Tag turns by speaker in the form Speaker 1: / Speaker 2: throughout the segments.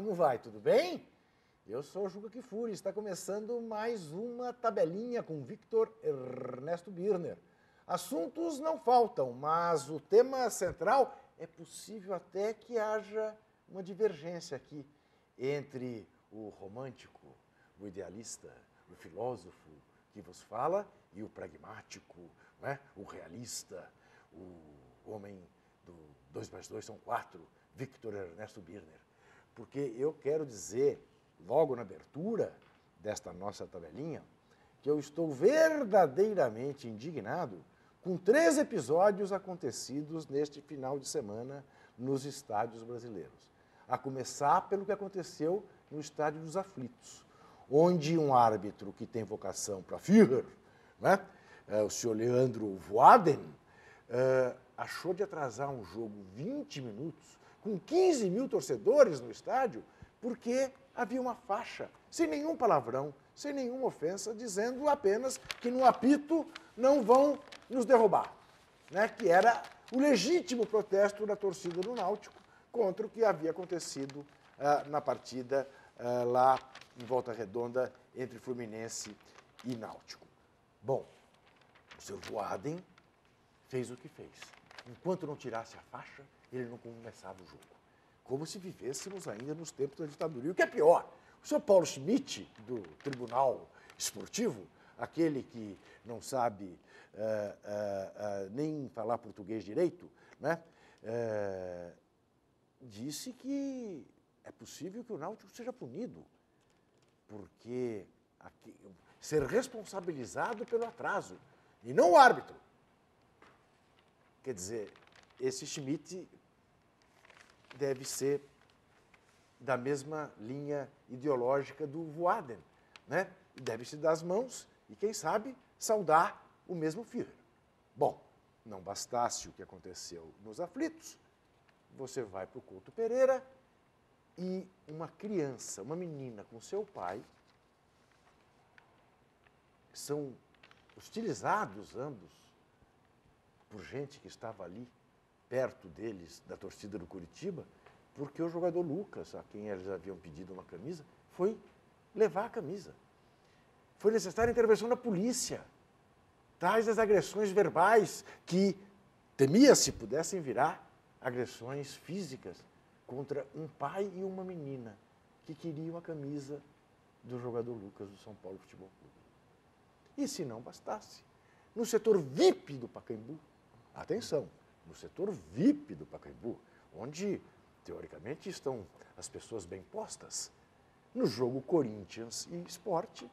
Speaker 1: como vai? Tudo bem? Eu sou o Juca Kfouri, está começando mais uma tabelinha com Victor Ernesto Birner. Assuntos não faltam, mas o tema central é possível até que haja uma divergência aqui entre o romântico, o idealista, o filósofo que vos fala e o pragmático, né? O realista, o homem do 2 mais 2 são 4, Victor Ernesto Birner. Porque eu quero dizer, logo na abertura desta nossa tabelinha, que eu estou verdadeiramente indignado com 3 episódios acontecidos neste final de semana nos estádios brasileiros. A começar pelo que aconteceu no Estádio dos Aflitos, onde um árbitro que tem vocação para Führer, né, o senhor Leandro Voaden, achou de atrasar um jogo 20 minutos, com 15 mil torcedores no estádio, porque havia uma faixa, sem nenhum palavrão, sem nenhuma ofensa, dizendo apenas que no apito não vão nos derrubar, né? Que era o legítimo protesto da torcida do Náutico contra o que havia acontecido na partida lá em Volta Redonda entre Fluminense e Náutico. Bom, o seu Voaden fez o que fez. Enquanto não tirasse a faixa, ele não começava o jogo. Como se vivêssemos ainda nos tempos da ditadura. E o que é pior, o senhor Paulo Schmidt, do Tribunal Esportivo, aquele que não sabe nem falar português direito, né, disse que é possível que o Náutico seja punido, porque ser responsabilizado pelo atraso, e não o árbitro. Quer dizer, esse Schmidt deve ser da mesma linha ideológica do Voaden, né? E deve se dar as mãos e, quem sabe, saudar o mesmo Führer. Bom, não bastasse o que aconteceu nos Aflitos, você vai para o Couto Pereira e uma criança, uma menina com seu pai, são hostilizados ambos por gente que estava ali perto deles, da torcida do Curitiba, porque o jogador Lucas, a quem eles haviam pedido uma camisa, foi levar a camisa. Foi necessária a intervenção da polícia. Tais as agressões verbais que temia-se pudessem virar agressões físicas contra um pai e uma menina que queriam a camisa do jogador Lucas do São Paulo Futebol Clube. E se não bastasse, no setor VIP do Pacaembu, atenção, no setor VIP do Pacaembu, onde, teoricamente, estão as pessoas bem postas, no jogo Corinthians e Sport,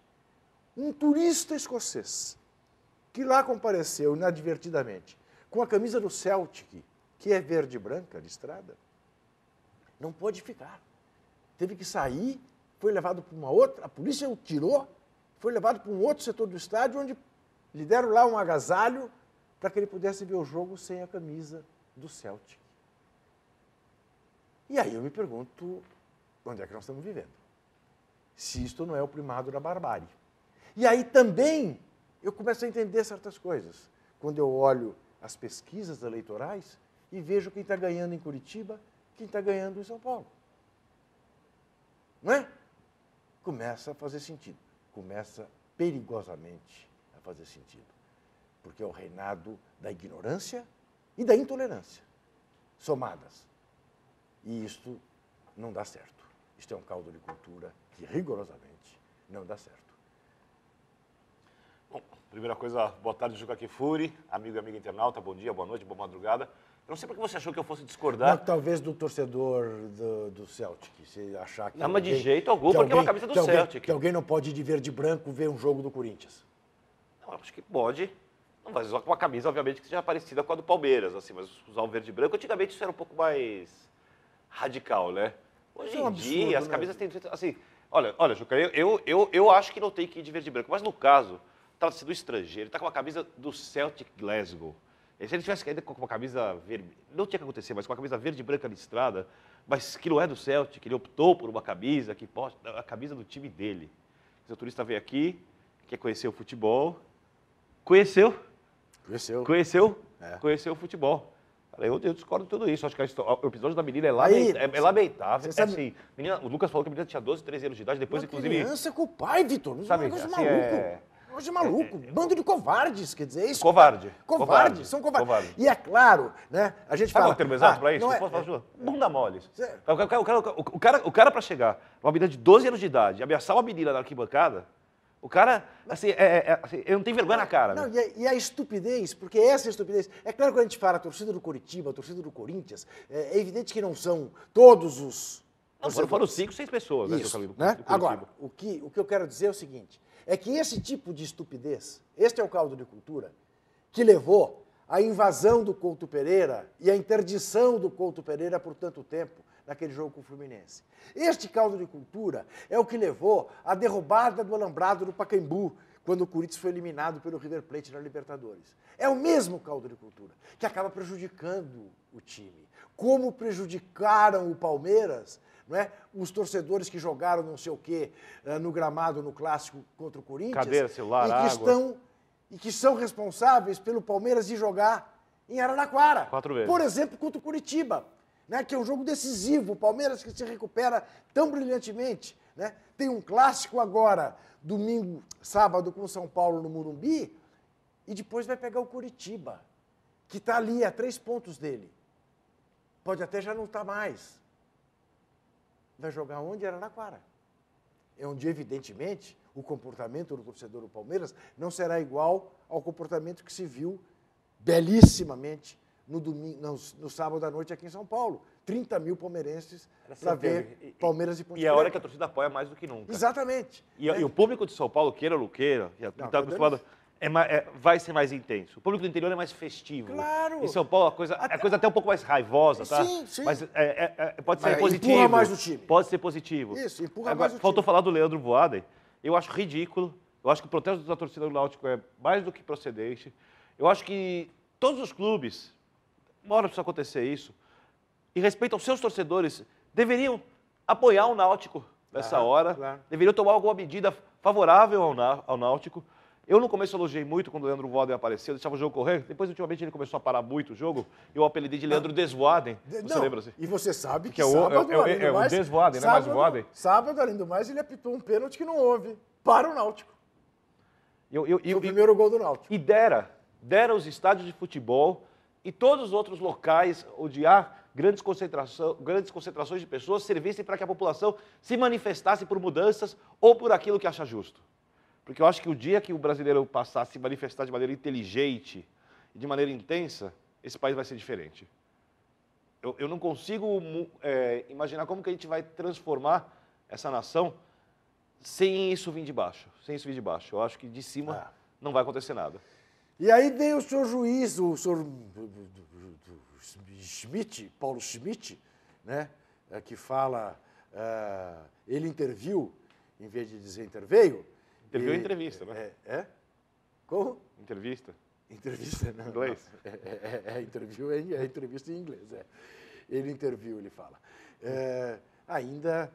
Speaker 1: um turista escocês, que lá compareceu inadvertidamente, com a camisa do Celtic, que é verde e branca, listrada, não pôde ficar. Teve que sair, foi levado para uma outra, a polícia o tirou, foi levado para um outro setor do estádio, onde lhe deram lá um agasalho para que ele pudesse ver o jogo sem a camisa do Celtic. E aí eu me pergunto, onde é que nós estamos vivendo? Se isto não é o primado da barbárie. E aí também eu começo a entender certas coisas. Quando eu olho as pesquisas eleitorais e vejo quem está ganhando em Curitiba, quem está ganhando em São Paulo. Não é? Começa a fazer sentido. Começa perigosamente a fazer sentido. Porque é o reinado da ignorância e da intolerância, somadas. E isto não dá certo. Isto é um caldo de cultura que rigorosamente não dá certo.
Speaker 2: Bom, primeira coisa, boa tarde, Juca Kfouri, amigo e amiga internauta, bom dia, boa noite, boa madrugada. Eu não sei porque você achou que eu fosse discordar.
Speaker 1: Não, talvez do torcedor do Celtic, se achar que...
Speaker 2: Não, mas de jeito algum, porque é uma camisa do Celtic.
Speaker 1: Que alguém não pode ir de verde e branco ver um jogo do Corinthians.
Speaker 2: Não, acho que pode. Não vai usar uma camisa, obviamente, que seja parecida com a do Palmeiras, assim, mas usar o verde e branco, antigamente isso era um pouco mais radical, né? Hoje em dia, as camisas têm... Assim, olha, Juca, eu acho que não tem que ir de verde e branco, mas no caso, trata-se do estrangeiro, ele está com uma camisa do Celtic Glasgow. E se ele tivesse ainda com uma camisa verde, não tinha que acontecer, mas com uma camisa verde e branca listrada, mas que não é do Celtic, ele optou por uma camisa que pode, a camisa do time dele. O turista veio aqui, quer conhecer o futebol, conheceu?
Speaker 1: Conheceu.
Speaker 2: Conheceu? É. Conheceu o futebol. Cara, eu discordo de tudo isso. Acho que o episódio da menina é lamentável.
Speaker 1: Sabe...
Speaker 2: Assim, menina, o Lucas falou que a menina tinha 12, 13 anos de idade, depois, inclusive...
Speaker 1: criança com o pai, Vitor.
Speaker 2: Sabe,
Speaker 1: É um negócio
Speaker 2: assim,
Speaker 1: maluco. Hoje é maluco. Bando de covardes, quer dizer, isso.
Speaker 2: Covarde.
Speaker 1: São covardes. E é claro, né? A gente fala...
Speaker 2: Sabe o termo exato pra isso? Bunda mole. O cara pra chegar, uma menina de 12 anos de idade, ameaçar uma menina na arquibancada, o cara, assim, ele não tem vergonha na cara.
Speaker 1: Não, e a estupidez, porque essa é a estupidez. É claro que quando a gente fala a torcida do Coritiba, a torcida do Corinthians, é evidente que não são todos os...
Speaker 2: Não, foram 5, 6 pessoas.
Speaker 1: Isso,
Speaker 2: né?
Speaker 1: Do agora, o que eu quero dizer é o seguinte, é que esse tipo de estupidez, este é o caldo de cultura, que levou à invasão do Couto Pereira e à interdição do Couto Pereira por tanto tempo naquele jogo com o Fluminense. Este caldo de cultura é o que levou à derrubada do alambrado do Pacaembu, quando o Corinthians foi eliminado pelo River Plate na Libertadores. É o mesmo caldo de cultura, que acaba prejudicando o time. Como prejudicaram o Palmeiras, não é? Os torcedores que jogaram não sei o quê no gramado, no clássico contra o Corinthians.
Speaker 2: Cadeira, celular,
Speaker 1: e que são responsáveis pelo Palmeiras de jogar em Araraquara.
Speaker 2: 4 vezes.
Speaker 1: Por exemplo, contra o Curitiba, né? Que é um jogo decisivo. O Palmeiras que se recupera tão brilhantemente. Né? Tem um clássico agora, domingo, sábado, com o São Paulo no Morumbi, e depois vai pegar o Curitiba, que está ali a 3 pontos dele. Pode até já não estar mais. Vai jogar onde? Araraquara. É onde, evidentemente, o comportamento do torcedor do Palmeiras não será igual ao comportamento que se viu belíssimamente no sábado à noite aqui em São Paulo. 30 mil palmeirenses para ver Palmeiras e Ponte Preta.
Speaker 2: E é a hora que a torcida apoia mais do que nunca.
Speaker 1: Exatamente.
Speaker 2: E o público de São Paulo, queira ou não queira, está acostumado... vai ser mais intenso. O público do interior é mais festivo.
Speaker 1: Claro.
Speaker 2: Em São Paulo, a coisa até um pouco mais raivosa, tá?
Speaker 1: Sim.
Speaker 2: Mas pode ser positivo.
Speaker 1: Empurra mais o time.
Speaker 2: Pode ser positivo.
Speaker 1: Isso, empurra mais o time.
Speaker 2: Faltou falar do Leandro Voaden. Eu acho ridículo. Eu acho que o protesto da torcida do Náutico é mais do que procedente. Eu acho que todos os clubes, uma hora precisa acontecer isso, e respeito aos seus torcedores, deveriam apoiar o Náutico nessa hora. Claro. Deveriam tomar alguma medida favorável ao Náutico. Eu no começo elogiei muito quando o Leandro Voaden apareceu, deixava o jogo correr. Depois, ultimamente, ele começou a parar muito o jogo. Eu apelidei de Leandro Desvoaden. Você lembra assim?
Speaker 1: E você sabe que
Speaker 2: sábado, é o Desvoaden, não é mais Voaden?
Speaker 1: Sábado, além do mais, ele apitou um pênalti que não houve para o Náutico.
Speaker 2: O
Speaker 1: primeiro gol do Náutico.
Speaker 2: E dera os estádios de futebol e todos os outros locais onde há grandes concentrações de pessoas servissem para que a população se manifestasse por mudanças ou por aquilo que acha justo. Porque eu acho que o dia que o brasileiro passar a se manifestar de maneira inteligente e de maneira intensa, esse país vai ser diferente. Eu não consigo imaginar como que a gente vai transformar essa nação sem isso vir de baixo. Eu acho que de cima não vai acontecer nada.
Speaker 1: E aí vem o senhor juiz, o senhor Schmidt, Paulo Schmidt, né, que fala, ele interviu, em vez de dizer interveio.
Speaker 2: Interviu em entrevista, né?
Speaker 1: Como?
Speaker 2: Entrevista.
Speaker 1: Entrevista, não.
Speaker 2: Inglês?
Speaker 1: Interview é entrevista em inglês, Ele interviu, ele fala. Ainda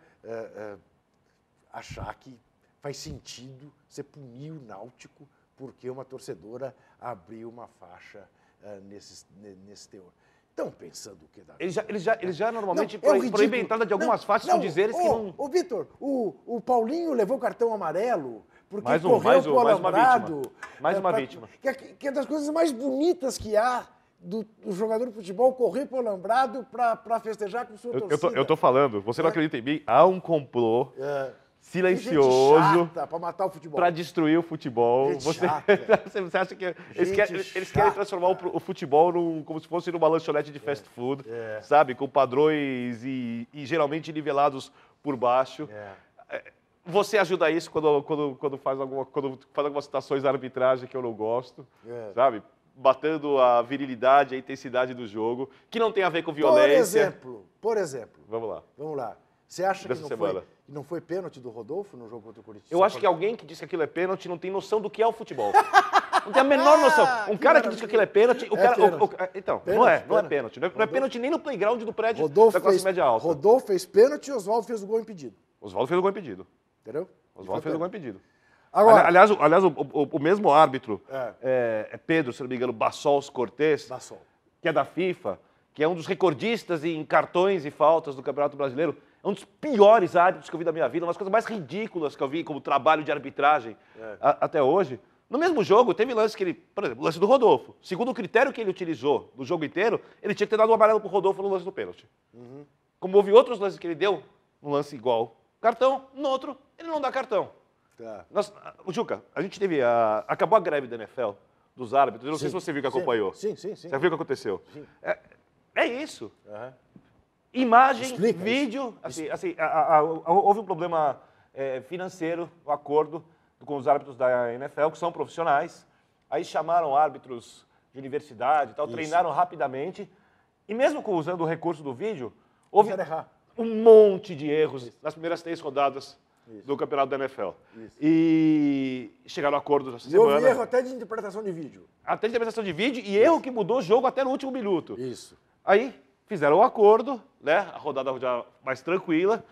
Speaker 1: achar que faz sentido você punir o Náutico porque uma torcedora abriu uma faixa nesse teor. Estão pensando o que dá?
Speaker 2: Eles já normalmente proíbem a entrada de algumas faixas com dizeres que não...
Speaker 1: Ô, Vitor, o Paulinho levou cartão amarelo porque
Speaker 2: mais
Speaker 1: correu pro alambrado.
Speaker 2: Mais uma vítima.
Speaker 1: Que é das coisas mais bonitas que há do jogador de futebol correr pro alambrado para festejar com sua torcida.
Speaker 2: Eu tô falando, você não acredita em mim? Há um complô silencioso
Speaker 1: para matar o futebol,
Speaker 2: para destruir o futebol. Você acha que eles querem transformar o futebol como se fosse numa lanchonete de fast food, sabe, com padrões e geralmente nivelados por baixo. Você ajuda isso quando faz algumas situações de arbitragem que eu não gosto, sabe? Batendo a virilidade, a intensidade do jogo, que não tem a ver com violência.
Speaker 1: Por exemplo.
Speaker 2: Vamos lá.
Speaker 1: Você acha que não foi pênalti do Rodolfo no jogo contra o Corinthians?
Speaker 2: Eu acho que alguém que diz que aquilo é pênalti não tem noção do que é o futebol. Não tem a menor noção. Um cara que diz que aquilo é pênalti... Então, não é pênalti. Não é pênalti nem no playground do prédio da classe média alta.
Speaker 1: Rodolfo fez pênalti e Oswaldo fez o gol impedido.
Speaker 2: Oswaldo fez o gol impedido.
Speaker 1: Entendeu?
Speaker 2: Oswaldo fez o gol impedido.
Speaker 1: Agora,
Speaker 2: aliás, o mesmo árbitro, Pedro, se não me engano, Bassols Cortez, que é da FIFA, que é um dos recordistas em cartões e faltas do Campeonato Brasileiro, é um dos piores árbitros que eu vi da minha vida, uma das coisas mais ridículas que eu vi como trabalho de arbitragem até hoje. No mesmo jogo, teve lance que ele, por exemplo, o lance do Rodolfo. Segundo o critério que ele utilizou no jogo inteiro, ele tinha que ter dado um amarelo pro Rodolfo no lance do pênalti. Como houve outros lances que ele deu, um lance igual, cartão, no outro, ele não dá cartão.
Speaker 1: Tá.
Speaker 2: Juca, a gente teve acabou a greve da NFL, dos árbitros, eu não sei se você viu que acompanhou.
Speaker 1: Sim.
Speaker 2: Você viu o que aconteceu?
Speaker 1: Sim.
Speaker 2: É isso. Imagem,
Speaker 1: Explica
Speaker 2: vídeo, houve um problema financeiro, um acordo com os árbitros da NFL, que são profissionais. Aí chamaram árbitros de universidade e tal, treinaram rapidamente. E mesmo usando o recurso do vídeo, houve um monte de erros nas primeiras 3 rodadas do campeonato da NFL. E chegaram a acordos essa semana.
Speaker 1: Houve erro até de interpretação de vídeo.
Speaker 2: Até de interpretação de vídeo e erro que mudou o jogo até no último minuto.
Speaker 1: Isso.
Speaker 2: Aí fizeram o acordo, né? A rodada já mais tranquila,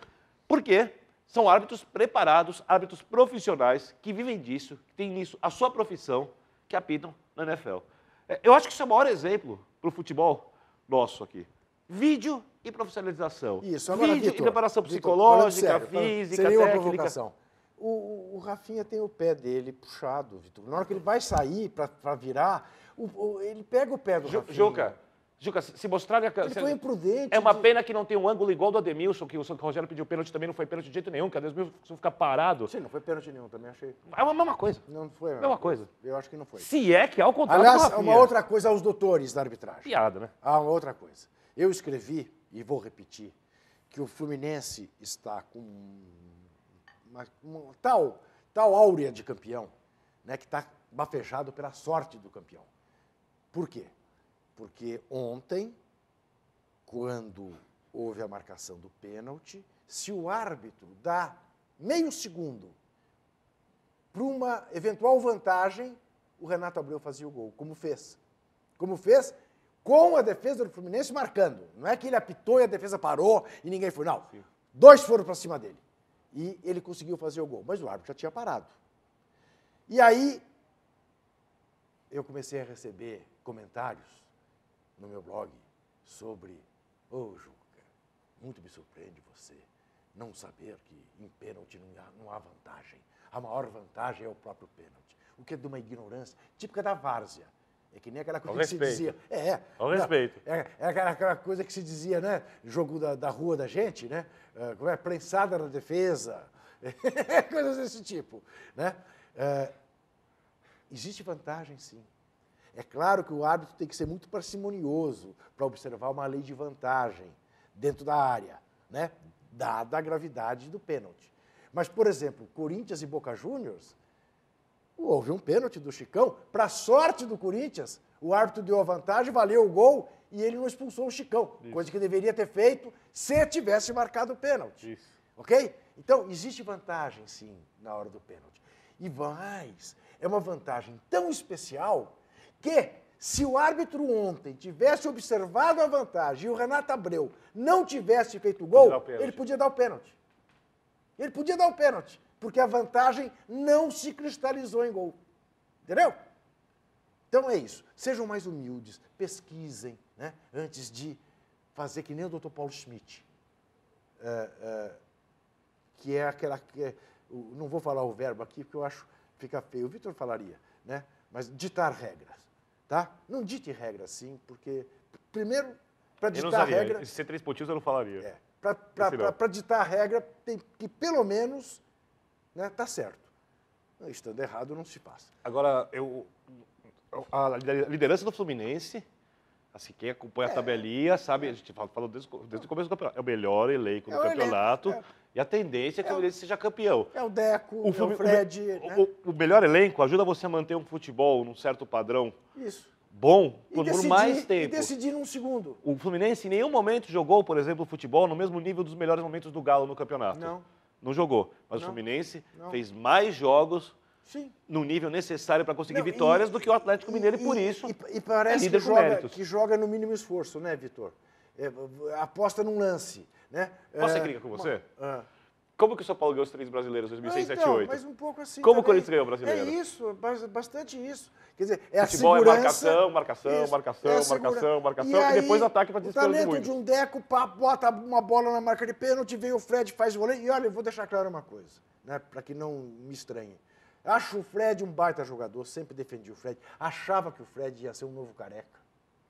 Speaker 2: porque são árbitros preparados, árbitros profissionais, que vivem disso, que têm nisso a sua profissão, que apitam na NFL. Eu acho que isso é o maior exemplo para o futebol nosso aqui. Vídeo e profissionalização.
Speaker 1: Isso, agora,
Speaker 2: vídeo
Speaker 1: Vitor,
Speaker 2: e preparação psicológica,
Speaker 1: sério,
Speaker 2: física,
Speaker 1: seria uma
Speaker 2: técnica.
Speaker 1: provocação. O Rafinha tem o pé dele puxado, Vitor. Na hora que ele vai sair para virar, ele pega o pé do Rafinha.
Speaker 2: Juca, se mostrarem...
Speaker 1: Ele foi imprudente.
Speaker 2: É uma pena que não tem um ângulo igual do Ademilson, que o Rogério pediu pênalti também, não foi pênalti de jeito nenhum, que o Ademilson fica parado.
Speaker 1: Sim, não foi pênalti nenhum, também achei.
Speaker 2: É a mesma coisa.
Speaker 1: Não foi a
Speaker 2: mesma coisa.
Speaker 1: Eu acho que não foi.
Speaker 2: Se é que há o contrato
Speaker 1: Aliás,
Speaker 2: do Rafinha.
Speaker 1: uma outra coisa aos doutores da arbitragem.
Speaker 2: Piada, né?
Speaker 1: Há uma outra coisa. Eu escrevi, e vou repetir, que o Fluminense está com uma tal áurea de campeão, né, que está bafejado pela sorte do campeão. Por quê? Porque ontem, quando houve a marcação do pênalti, se o árbitro dá meio segundo para uma eventual vantagem, o Renato Abreu fazia o gol, como fez. Como fez com a defesa do Fluminense marcando. Não é que ele apitou e a defesa parou e ninguém foi. Não. Sim. 2 foram para cima dele. E ele conseguiu fazer o gol. Mas o árbitro já tinha parado. E aí, eu comecei a receber comentários no meu blog sobre: ô, Juca, muito me surpreende você não saber que em pênalti não há vantagem. A maior vantagem é o próprio pênalti. O que é de uma ignorância típica da várzea. É que nem aquela coisa que se dizia.
Speaker 2: Ao respeito.
Speaker 1: É aquela coisa que se dizia, né? Jogo da rua da gente, né? Como é? Prensada na defesa. Coisas desse tipo, né? Existe vantagem, sim. É claro que o árbitro tem que ser muito parcimonioso para observar uma lei de vantagem dentro da área, né? Dada a gravidade do pênalti. Mas, por exemplo, Corinthians e Boca Juniors, houve um pênalti do Chicão. Para a sorte do Corinthians, o árbitro deu a vantagem, valeu o gol e ele não expulsou o Chicão. Isso. Coisa que deveria ter feito se tivesse marcado o pênalti.
Speaker 2: Isso.
Speaker 1: Ok? Então, existe vantagem, sim, na hora do pênalti. E mais, é uma vantagem tão especial que, se o árbitro ontem tivesse observado a vantagem e o Renato Abreu não tivesse feito o gol, ele podia dar o pênalti. Ele podia dar o pênalti, porque a vantagem não se cristalizou em gol. Entendeu? Então é isso. Sejam mais humildes, pesquisem, né, antes de fazer que nem o Dr. Paulo Schmidt, que é aquela... não vou falar o verbo aqui, porque eu acho que fica feio. O Vitor falaria, né? Mas ditar regras, tá? Não dite regras, sim, porque, primeiro, para ditar regra...
Speaker 2: Se ser 3 pontinhos eu não falaria.
Speaker 1: Para ditar a regra, tem que, pelo menos, né, tá certo. Estando errado, não se passa.
Speaker 2: Agora, a liderança do Fluminense, assim, quem acompanha a tabelinha, sabe, a gente falou desde o começo do campeonato, é o melhor elenco do campeonato, e a tendência é que o Fluminense seja campeão.
Speaker 1: É o Deco, o Fred...
Speaker 2: O melhor elenco ajuda você a manter um futebol num certo padrão.
Speaker 1: Isso.
Speaker 2: Bom por mais tempo.
Speaker 1: E decidir num segundo.
Speaker 2: O Fluminense em nenhum momento jogou, por exemplo, o futebol no mesmo nível dos melhores momentos do Galo no campeonato. Não jogou. Mas o Fluminense fez mais jogos no nível necessário para conseguir vitórias do que o Atlético Mineiro e por isso
Speaker 1: e parece
Speaker 2: é líder com méritos.
Speaker 1: Que joga no mínimo esforço, né, Vitor? Aposta num lance. Né?
Speaker 2: Posso ser crítica com você? Como que o São Paulo ganhou os 3 brasileiros em 2006, 2007, 2008?
Speaker 1: Mas um pouco assim
Speaker 2: Como
Speaker 1: também.
Speaker 2: o Corinthians ganhou o brasileiro?
Speaker 1: É isso, bastante isso. Quer dizer, é
Speaker 2: Futebol
Speaker 1: a segurança...
Speaker 2: é marcação,
Speaker 1: E aí,
Speaker 2: depois ataque para
Speaker 1: o
Speaker 2: desespero de
Speaker 1: talento
Speaker 2: muitos.
Speaker 1: de um Deco, pá, bota uma bola na marca de pênalti, vem o Fred, faz o voleio. E olha, eu vou deixar claro uma coisa, né, para que não me estranhe. Acho o Fred um baita jogador, sempre defendi o Fred. Achava que o Fred ia ser um novo Careca.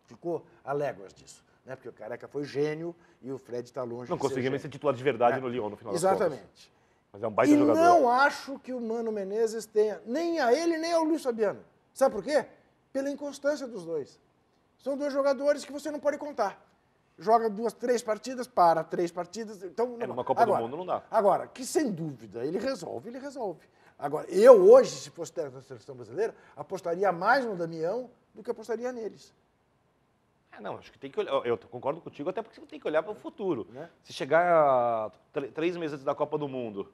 Speaker 1: Ficou a léguas disso, né? Porque o Careca foi gênio e o Fred está longe
Speaker 2: Não
Speaker 1: de ser
Speaker 2: conseguiu nem
Speaker 1: gênio.
Speaker 2: ser titular de verdade no Lyon, no final das
Speaker 1: Exatamente.
Speaker 2: contas. Mas é um baita jogador.
Speaker 1: E não acho que o Mano Menezes tenha nem a ele, nem ao Luiz Fabiano. Sabe por quê? Pela inconstância dos dois. São 2 jogadores que você não pode contar. Joga 2, 3 partidas, para 3 partidas. Então,
Speaker 2: numa Copa do Mundo não dá.
Speaker 1: Agora, que sem dúvida ele resolve, ele resolve. Agora, eu hoje, se fosse técnico da seleção brasileira, apostaria mais no Damião do que apostaria neles.
Speaker 2: Não, acho que tem que olhar. Eu concordo contigo, até porque você tem que olhar para o futuro.
Speaker 1: Né?
Speaker 2: Se chegar 3 meses antes da Copa do Mundo,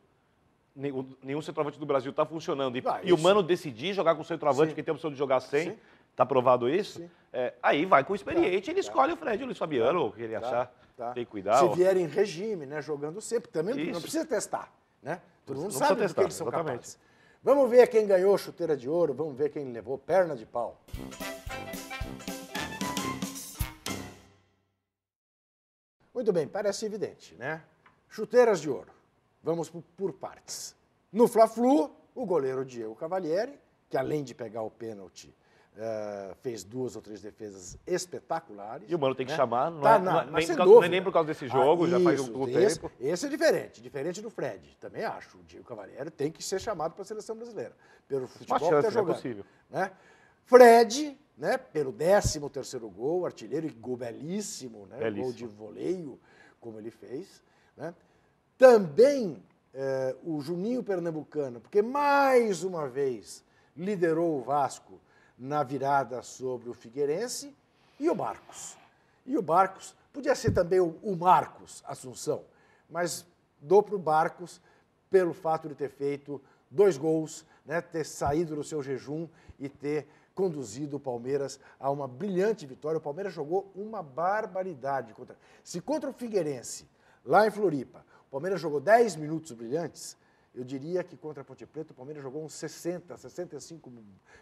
Speaker 2: nenhum centroavante do Brasil está funcionando e o Mano decidir jogar com o centroavante,
Speaker 1: Sim.
Speaker 2: que tem a opção de jogar sem,
Speaker 1: Sim.
Speaker 2: está provado isso,
Speaker 1: Sim.
Speaker 2: aí vai com o experiente, ele escolhe o Fred, o Luiz Fabiano, o que ele achar, tem que cuidar.
Speaker 1: Se vier em regime, né, jogando sempre, também
Speaker 2: Isso.
Speaker 1: não precisa testar. Né? Todo mundo
Speaker 2: Não
Speaker 1: sabe
Speaker 2: precisa
Speaker 1: do que
Speaker 2: testar,
Speaker 1: eles são
Speaker 2: exatamente.
Speaker 1: capazes. Vamos ver quem ganhou chuteira de ouro, vamos ver quem levou perna de pau. Muito bem, parece evidente, né? Chuteiras de ouro. Vamos por partes. No Fla-Flu, o goleiro Diego Cavalieri, que além de pegar o pênalti, fez 2 ou 3 defesas espetaculares.
Speaker 2: E o Mano tem que chamar, não é nem por causa desse jogo, já faz um tempo.
Speaker 1: Esse é diferente do Fred, também acho. O Diego Cavalieri tem que ser chamado para a seleção brasileira, pelo futebol que está jogando.
Speaker 2: É possível.
Speaker 1: Né? Fred, né, pelo 13º gol, artilheiro e gol belíssimo, né?
Speaker 2: Belíssimo.
Speaker 1: Gol de voleio, como ele fez. Né? Também o Juninho Pernambucano, porque mais uma vez liderou o Vasco na virada sobre o Figueirense, e o Marcos. E o Marcos, podia ser também o Marcos Assunção, mas dou para o Marcos pelo fato de ter feito 2 gols, né, ter saído do seu jejum e ter conduzido o Palmeiras a uma brilhante vitória. O Palmeiras jogou uma barbaridade. Se contra o Figueirense, lá em Floripa, o Palmeiras jogou 10 minutos brilhantes, eu diria que contra a Ponte Preta o Palmeiras jogou uns 60, 65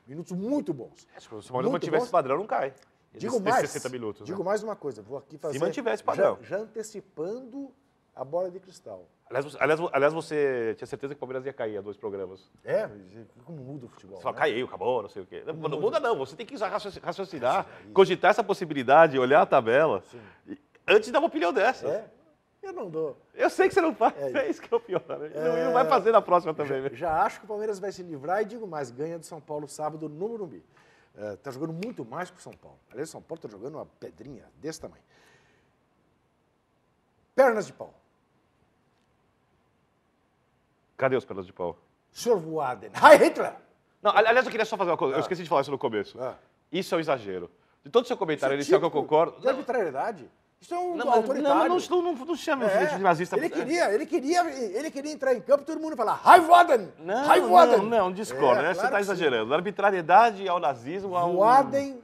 Speaker 1: minutos muito bons.
Speaker 2: Se o Palmeiras mantivesse esse padrão, não cai.
Speaker 1: Digo mais,
Speaker 2: 60 minutos,
Speaker 1: digo mais uma coisa, vou aqui fazer...
Speaker 2: Se mantivesse padrão.
Speaker 1: Já antecipando a bola de cristal.
Speaker 2: Aliás, você tinha certeza que o Palmeiras ia cair há 2 programas.
Speaker 1: Como muda o futebol.
Speaker 2: Você fala,
Speaker 1: né?
Speaker 2: caiu, acabou, não sei o quê. Não muda não, você tem que raciocinar, cogitar essa possibilidade, olhar a tabela, antes de dar uma opinião dessa.
Speaker 1: Eu não dou.
Speaker 2: Eu sei que você não faz, é isso que é o pior. Né? E não vai fazer na próxima também.
Speaker 1: Já acho que o Palmeiras vai se livrar e digo mais, ganha do São Paulo sábado no Morumbi. Está jogando muito mais que o São Paulo. Aliás, o São Paulo está jogando uma pedrinha desse tamanho. Pernas de pau.
Speaker 2: Cadê os pernas de pau?
Speaker 1: Sr. Voaden. Heil Hitler!
Speaker 2: Não, aliás, eu queria só fazer uma coisa. Eu esqueci de falar isso no começo. Isso é um exagero. De todo o seu comentário inicial que eu concordo...
Speaker 1: De arbitrariedade. Isso é um
Speaker 2: não,
Speaker 1: autoritário.
Speaker 2: Não chama de nazista.
Speaker 1: Ele queria entrar em campo e todo mundo falar Heil Voaden! Heil Voaden!
Speaker 2: Não, discordo. Claro você está exagerando. Da arbitrariedade ao nazismo...
Speaker 1: Voaden,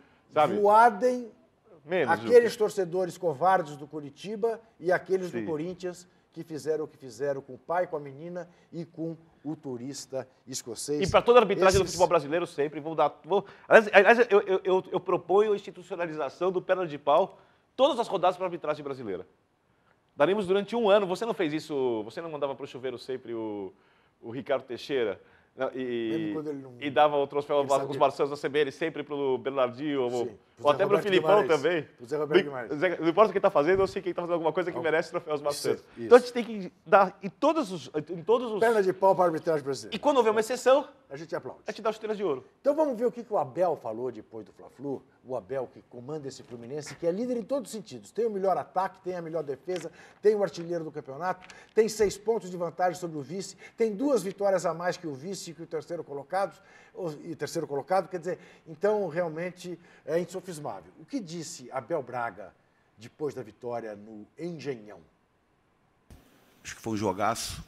Speaker 2: Menos,
Speaker 1: aqueles torcedores covardes do Curitiba e aqueles do Corinthians que fizeram o que fizeram com o pai, com a menina e com o turista escocês.
Speaker 2: E para toda a arbitragem do futebol brasileiro sempre, aliás, eu proponho a institucionalização do perna de pau todas as rodadas para a arbitragem brasileira. Daremos durante 1 ano, você não fez isso, você não mandava para o chuveiro sempre o Ricardo Teixeira? E dava o troféu os Marcelos da CBN sempre para o Bernardinho, ou até para o Filipão também. Não importa quem está fazendo, eu sei quem está fazendo alguma coisa que merece troféu aos Marcelos. Então a gente tem que dar em todos os...
Speaker 1: Perna de pau para a arbitragem brasileira.
Speaker 2: E quando houver uma exceção,
Speaker 1: a gente aplaude.
Speaker 2: A gente dá chuteiras de ouro.
Speaker 1: Então vamos ver o que o Abel falou depois do Fla-Flu. O Abel que comanda esse Fluminense, que é líder em todos os sentidos. Tem o melhor ataque, tem a melhor defesa, tem o artilheiro do campeonato, tem 6 pontos de vantagem sobre o vice, tem 2 vitórias a mais que o vice e que o terceiro colocado, quer dizer, então realmente é insofismável. O que disse Abel Braga depois da vitória no Engenhão?
Speaker 3: Acho que foi um jogaço.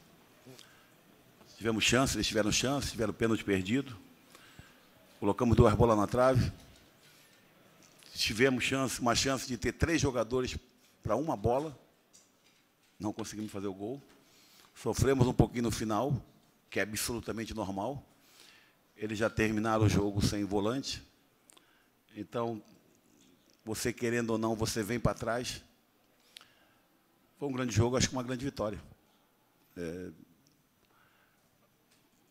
Speaker 3: Tivemos chance, eles tiveram chance, tiveram pênalti perdido. Colocamos 2 bolas na trave. Tivemos uma chance de ter 3 jogadores para 1 bola. Não conseguimos fazer o gol. Sofremos um pouquinho no final, que é absolutamente normal. Eles já terminaram o jogo sem volante. Então, você querendo ou não, você vem para trás. Foi um grande jogo, acho que uma grande vitória.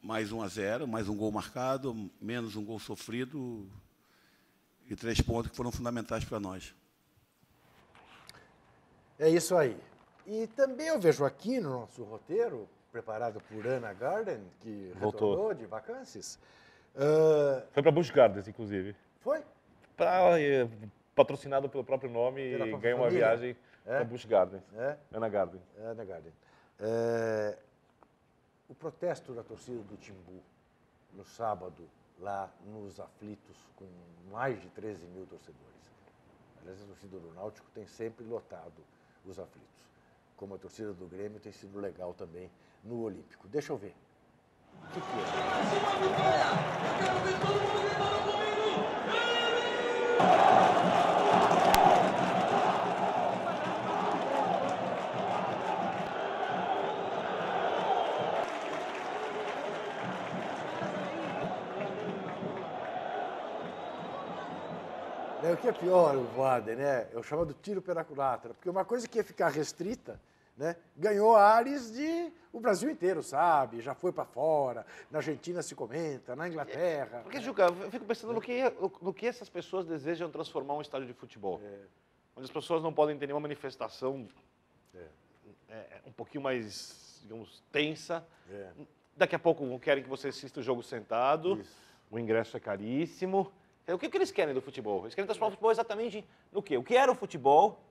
Speaker 3: Mais 1-0, mais um gol marcado, menos um gol sofrido e 3 pontos que foram fundamentais para nós.
Speaker 1: É isso aí. E também eu vejo aqui no nosso roteiro, preparado por Ana Garden, que retornou de vacâncias.
Speaker 4: Foi para Busch Gardens, inclusive.
Speaker 1: Foi?
Speaker 4: Patrocinado pelo próprio nome e ganhou uma viagem para Busch Gardens. Ana Garden.
Speaker 1: Ana Garden. O protesto da torcida do Timbu, no sábado, lá nos Aflitos, com mais de 13 mil torcedores. Aliás, a torcida do Náutico tem sempre lotado os Aflitos. Como a torcida do Grêmio tem sido legal também no Olímpico. Deixa eu ver. O que O que é pior, o Wader, né? É o chamado tiro pela culatra. Porque uma coisa que ia ficar restrita, né, ganhou ares de o Brasil inteiro, sabe? Já foi para fora, na Argentina se comenta, na Inglaterra.
Speaker 2: Porque, Juca, eu fico pensando no que essas pessoas desejam transformar um estádio de futebol. Onde as pessoas não podem ter nenhuma manifestação um pouquinho mais, digamos, tensa. Daqui a pouco querem que você assista o jogo sentado, o ingresso é caríssimo. O que eles querem do futebol? Eles querem transformar o futebol exatamente no quê? O que era o futebol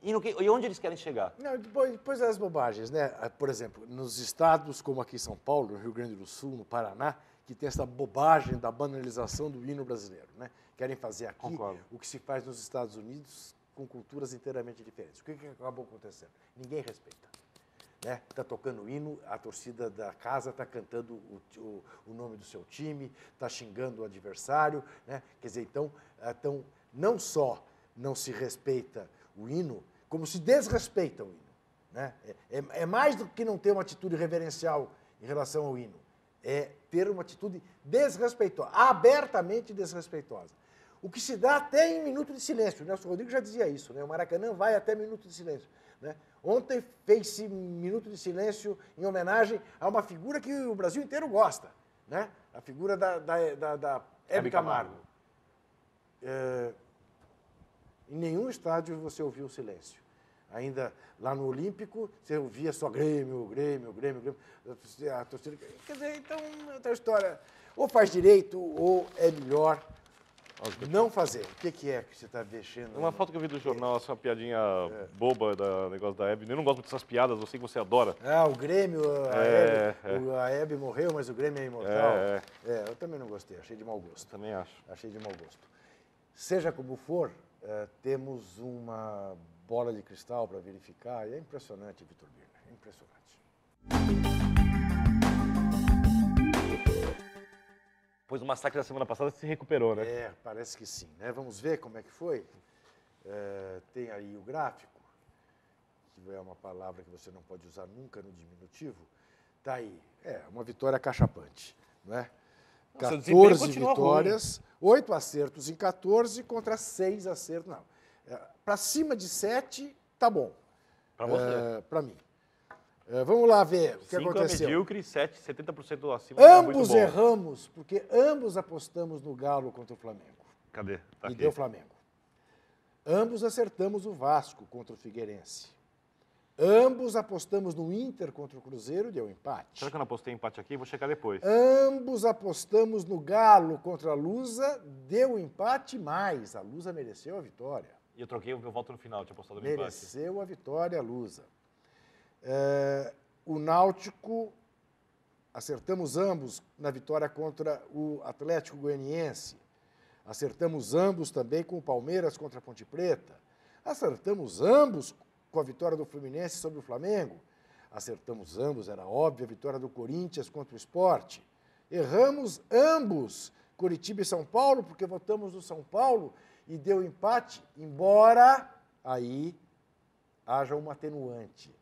Speaker 2: e onde eles querem chegar?
Speaker 1: Não, depois das bobagens, né? Por exemplo, nos estados como aqui em São Paulo, no Rio Grande do Sul, no Paraná, que tem essa bobagem da banalização do hino brasileiro, né? Querem fazer aqui o que se faz nos Estados Unidos com culturas inteiramente diferentes. O que acabou acontecendo? Ninguém respeita. Está tocando o hino, a torcida da casa está cantando o nome do seu time, está xingando o adversário. Né? Quer dizer, então, não só não se respeita o hino, como se desrespeita o hino. Né? É mais do que não ter uma atitude reverencial em relação ao hino. É ter uma atitude desrespeitosa, abertamente desrespeitosa. O que se dá até em minuto de silêncio. O Nelson Rodrigues já dizia isso, né? O Maracanã vai até minuto de silêncio. Né? Ontem fez-se minuto de silêncio em homenagem a uma figura que o Brasil inteiro gosta, né? A figura da Hebe Camargo. Em nenhum estádio você ouviu silêncio. Ainda lá no Olímpico, você ouvia só Grêmio. A torcida... Quer dizer, então, outra história. Ou faz direito, ou é melhor não fazer. O que é que você está mexendo?
Speaker 4: Uma foto que eu vi do jornal, essa piadinha boba do negócio da Hebe. Eu não gosto muito dessas piadas, eu sei que você adora.
Speaker 1: O Grêmio, a Hebe morreu, mas o Grêmio é imortal. Eu também não gostei, achei de mau gosto.
Speaker 4: Também acho.
Speaker 1: Achei de mau gosto. Seja como for, temos uma bola de cristal para verificar. E é impressionante, Vitor Birner, é impressionante.
Speaker 4: Depois do massacre da semana passada, se recuperou, né?
Speaker 1: Parece que sim. Né? Vamos ver como é que foi. Tem aí o gráfico, que é uma palavra que você não pode usar nunca no diminutivo. Está aí. Uma vitória cachapante. Né? 14 vitórias, 8 acertos em 14 contra 6 acertos. Não. Para cima de 7, tá bom.
Speaker 4: Para você?
Speaker 1: Para mim. Vamos lá ver o que aconteceu.
Speaker 4: 5 é medíocre, 7, 70% acima.
Speaker 1: Ambos erramos, porque ambos apostamos no Galo contra o Flamengo.
Speaker 4: Cadê? Tá aqui.
Speaker 1: Deu Flamengo. Ambos acertamos o Vasco contra o Figueirense. Ambos apostamos no Inter contra o Cruzeiro e deu empate.
Speaker 4: Será que eu não apostei empate aqui? Vou checar depois.
Speaker 1: Ambos apostamos no Galo contra a Lusa, deu empate, mas a Lusa mereceu a vitória.
Speaker 4: E eu troquei o meu voto no final, tinha apostado no empate.
Speaker 1: Mereceu a vitória a Lusa. O Náutico, acertamos ambos na vitória contra o Atlético Goianiense. Acertamos ambos também com o Palmeiras contra a Ponte Preta. Acertamos ambos com a vitória do Fluminense sobre o Flamengo. Acertamos ambos, era óbvio, a vitória do Corinthians contra o Sport. Erramos ambos, Curitiba e São Paulo, porque votamos no São Paulo e deu empate, embora aí haja uma atenuante.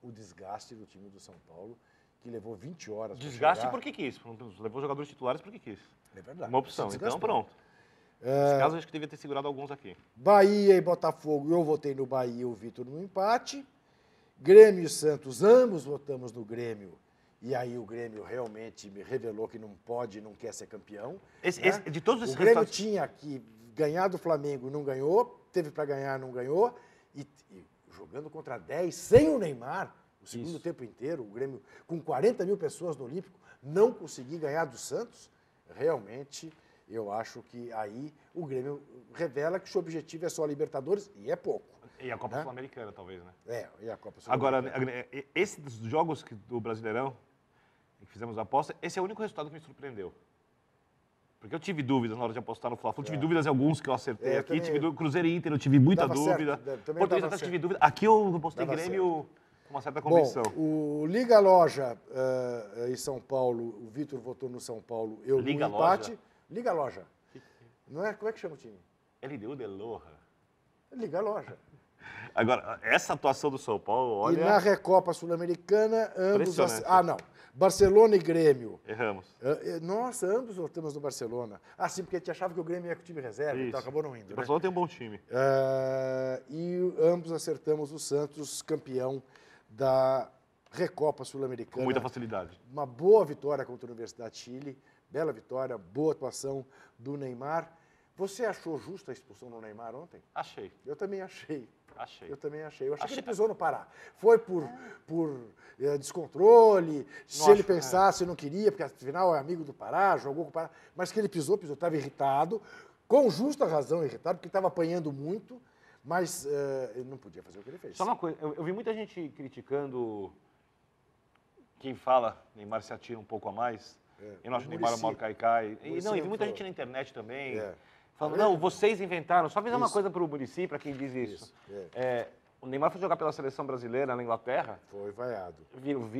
Speaker 1: o desgaste do time do São Paulo, que levou 20 horas para
Speaker 2: Desgaste
Speaker 1: chegar.
Speaker 2: porque quis. Levou jogadores titulares porque quis.
Speaker 1: É verdade.
Speaker 2: Uma opção.
Speaker 1: Se
Speaker 2: Então,
Speaker 1: desgastou.
Speaker 2: pronto. Nesse caso, acho que devia ter segurado alguns aqui.
Speaker 1: Bahia e Botafogo, eu votei no Bahia, o Vitor no empate. Grêmio e Santos, ambos votamos no Grêmio. E aí o Grêmio realmente me revelou que não pode, não quer ser campeão. Né?
Speaker 2: De todos esses
Speaker 1: O Grêmio
Speaker 2: resultados...
Speaker 1: tinha que ganhar do Flamengo, não ganhou. Teve para ganhar, não ganhou. E jogando contra 10, sem o Neymar, o segundo tempo inteiro, o Grêmio com 40 mil pessoas no Olímpico, não conseguir ganhar do Santos, realmente... Eu acho que aí o Grêmio revela que o seu objetivo é só a Libertadores, e é pouco.
Speaker 2: E a Copa
Speaker 1: né?
Speaker 2: Sul-Americana, talvez, né?
Speaker 1: E a Copa Sul-Americana.
Speaker 2: Agora, esses jogos do Brasileirão, em que fizemos a aposta, esse é o único resultado que me surpreendeu. Porque eu tive dúvidas na hora de apostar no Fla-Flu, tive dúvidas em alguns que eu acertei aqui,
Speaker 1: também,
Speaker 2: tive Cruzeiro e Inter, eu tive muita
Speaker 1: dava
Speaker 2: dúvida.
Speaker 1: certo, também
Speaker 2: Português
Speaker 1: dava
Speaker 2: até tive
Speaker 1: certo.
Speaker 2: dúvida. Aqui eu apostei
Speaker 1: Dava
Speaker 2: Grêmio com uma certa
Speaker 1: Bom,
Speaker 2: convicção.
Speaker 1: o Liga Loja em São Paulo, o Vitor votou no São Paulo, eu
Speaker 2: Liga
Speaker 1: no empate.
Speaker 2: Loja?
Speaker 1: Liga Loja. Não é? Como é que chama o time?
Speaker 2: LDU de Loja.
Speaker 1: Liga Loja.
Speaker 2: Agora, essa atuação do São Paulo, olha...
Speaker 1: E na Recopa Sul-Americana, ambos...
Speaker 2: Impressionante.
Speaker 1: não. Barcelona e Grêmio.
Speaker 2: Erramos.
Speaker 1: Nossa, ambos votamos no Barcelona. Sim, porque a gente achava que o Grêmio ia com o time reserva,
Speaker 2: Isso.
Speaker 1: então acabou não indo.
Speaker 2: O
Speaker 1: Né?
Speaker 2: Barcelona tem um bom time.
Speaker 1: E ambos acertamos o Santos, campeão da Recopa Sul-Americana.
Speaker 2: Com muita facilidade.
Speaker 1: Uma boa vitória contra a Universidade de Chile, bela vitória, boa atuação do Neymar. Você achou justa a expulsão do Neymar ontem?
Speaker 2: Achei.
Speaker 1: Eu também achei.
Speaker 2: Achei.
Speaker 1: Eu também achei. Eu achei que
Speaker 2: Achei-
Speaker 1: ele pisou no Pará. Foi por descontrole, se
Speaker 2: Não
Speaker 1: ele
Speaker 2: acho-
Speaker 1: pensasse, não queria, porque afinal é amigo do Pará, jogou com o Pará. Mas que ele pisou, estava irritado, com justa razão irritado, porque estava apanhando muito, mas ele não podia fazer o que ele fez.
Speaker 2: Só uma coisa, eu vi muita gente criticando quem fala Neymar se atira um pouco a mais. Eu não acho
Speaker 1: o
Speaker 2: o Neymar o
Speaker 1: Muricy.
Speaker 2: maior caicai. E
Speaker 1: Muricy
Speaker 2: não, e vi muita
Speaker 1: entrou.
Speaker 2: gente na internet também.
Speaker 1: É.
Speaker 2: Falando,
Speaker 1: Tá
Speaker 2: não,
Speaker 1: vendo?
Speaker 2: vocês inventaram. Só avisar uma
Speaker 1: Isso.
Speaker 2: coisa para o Muricy, para quem diz isso.
Speaker 1: É.
Speaker 2: O Neymar foi jogar pela seleção brasileira na Inglaterra.
Speaker 1: Foi vaiado.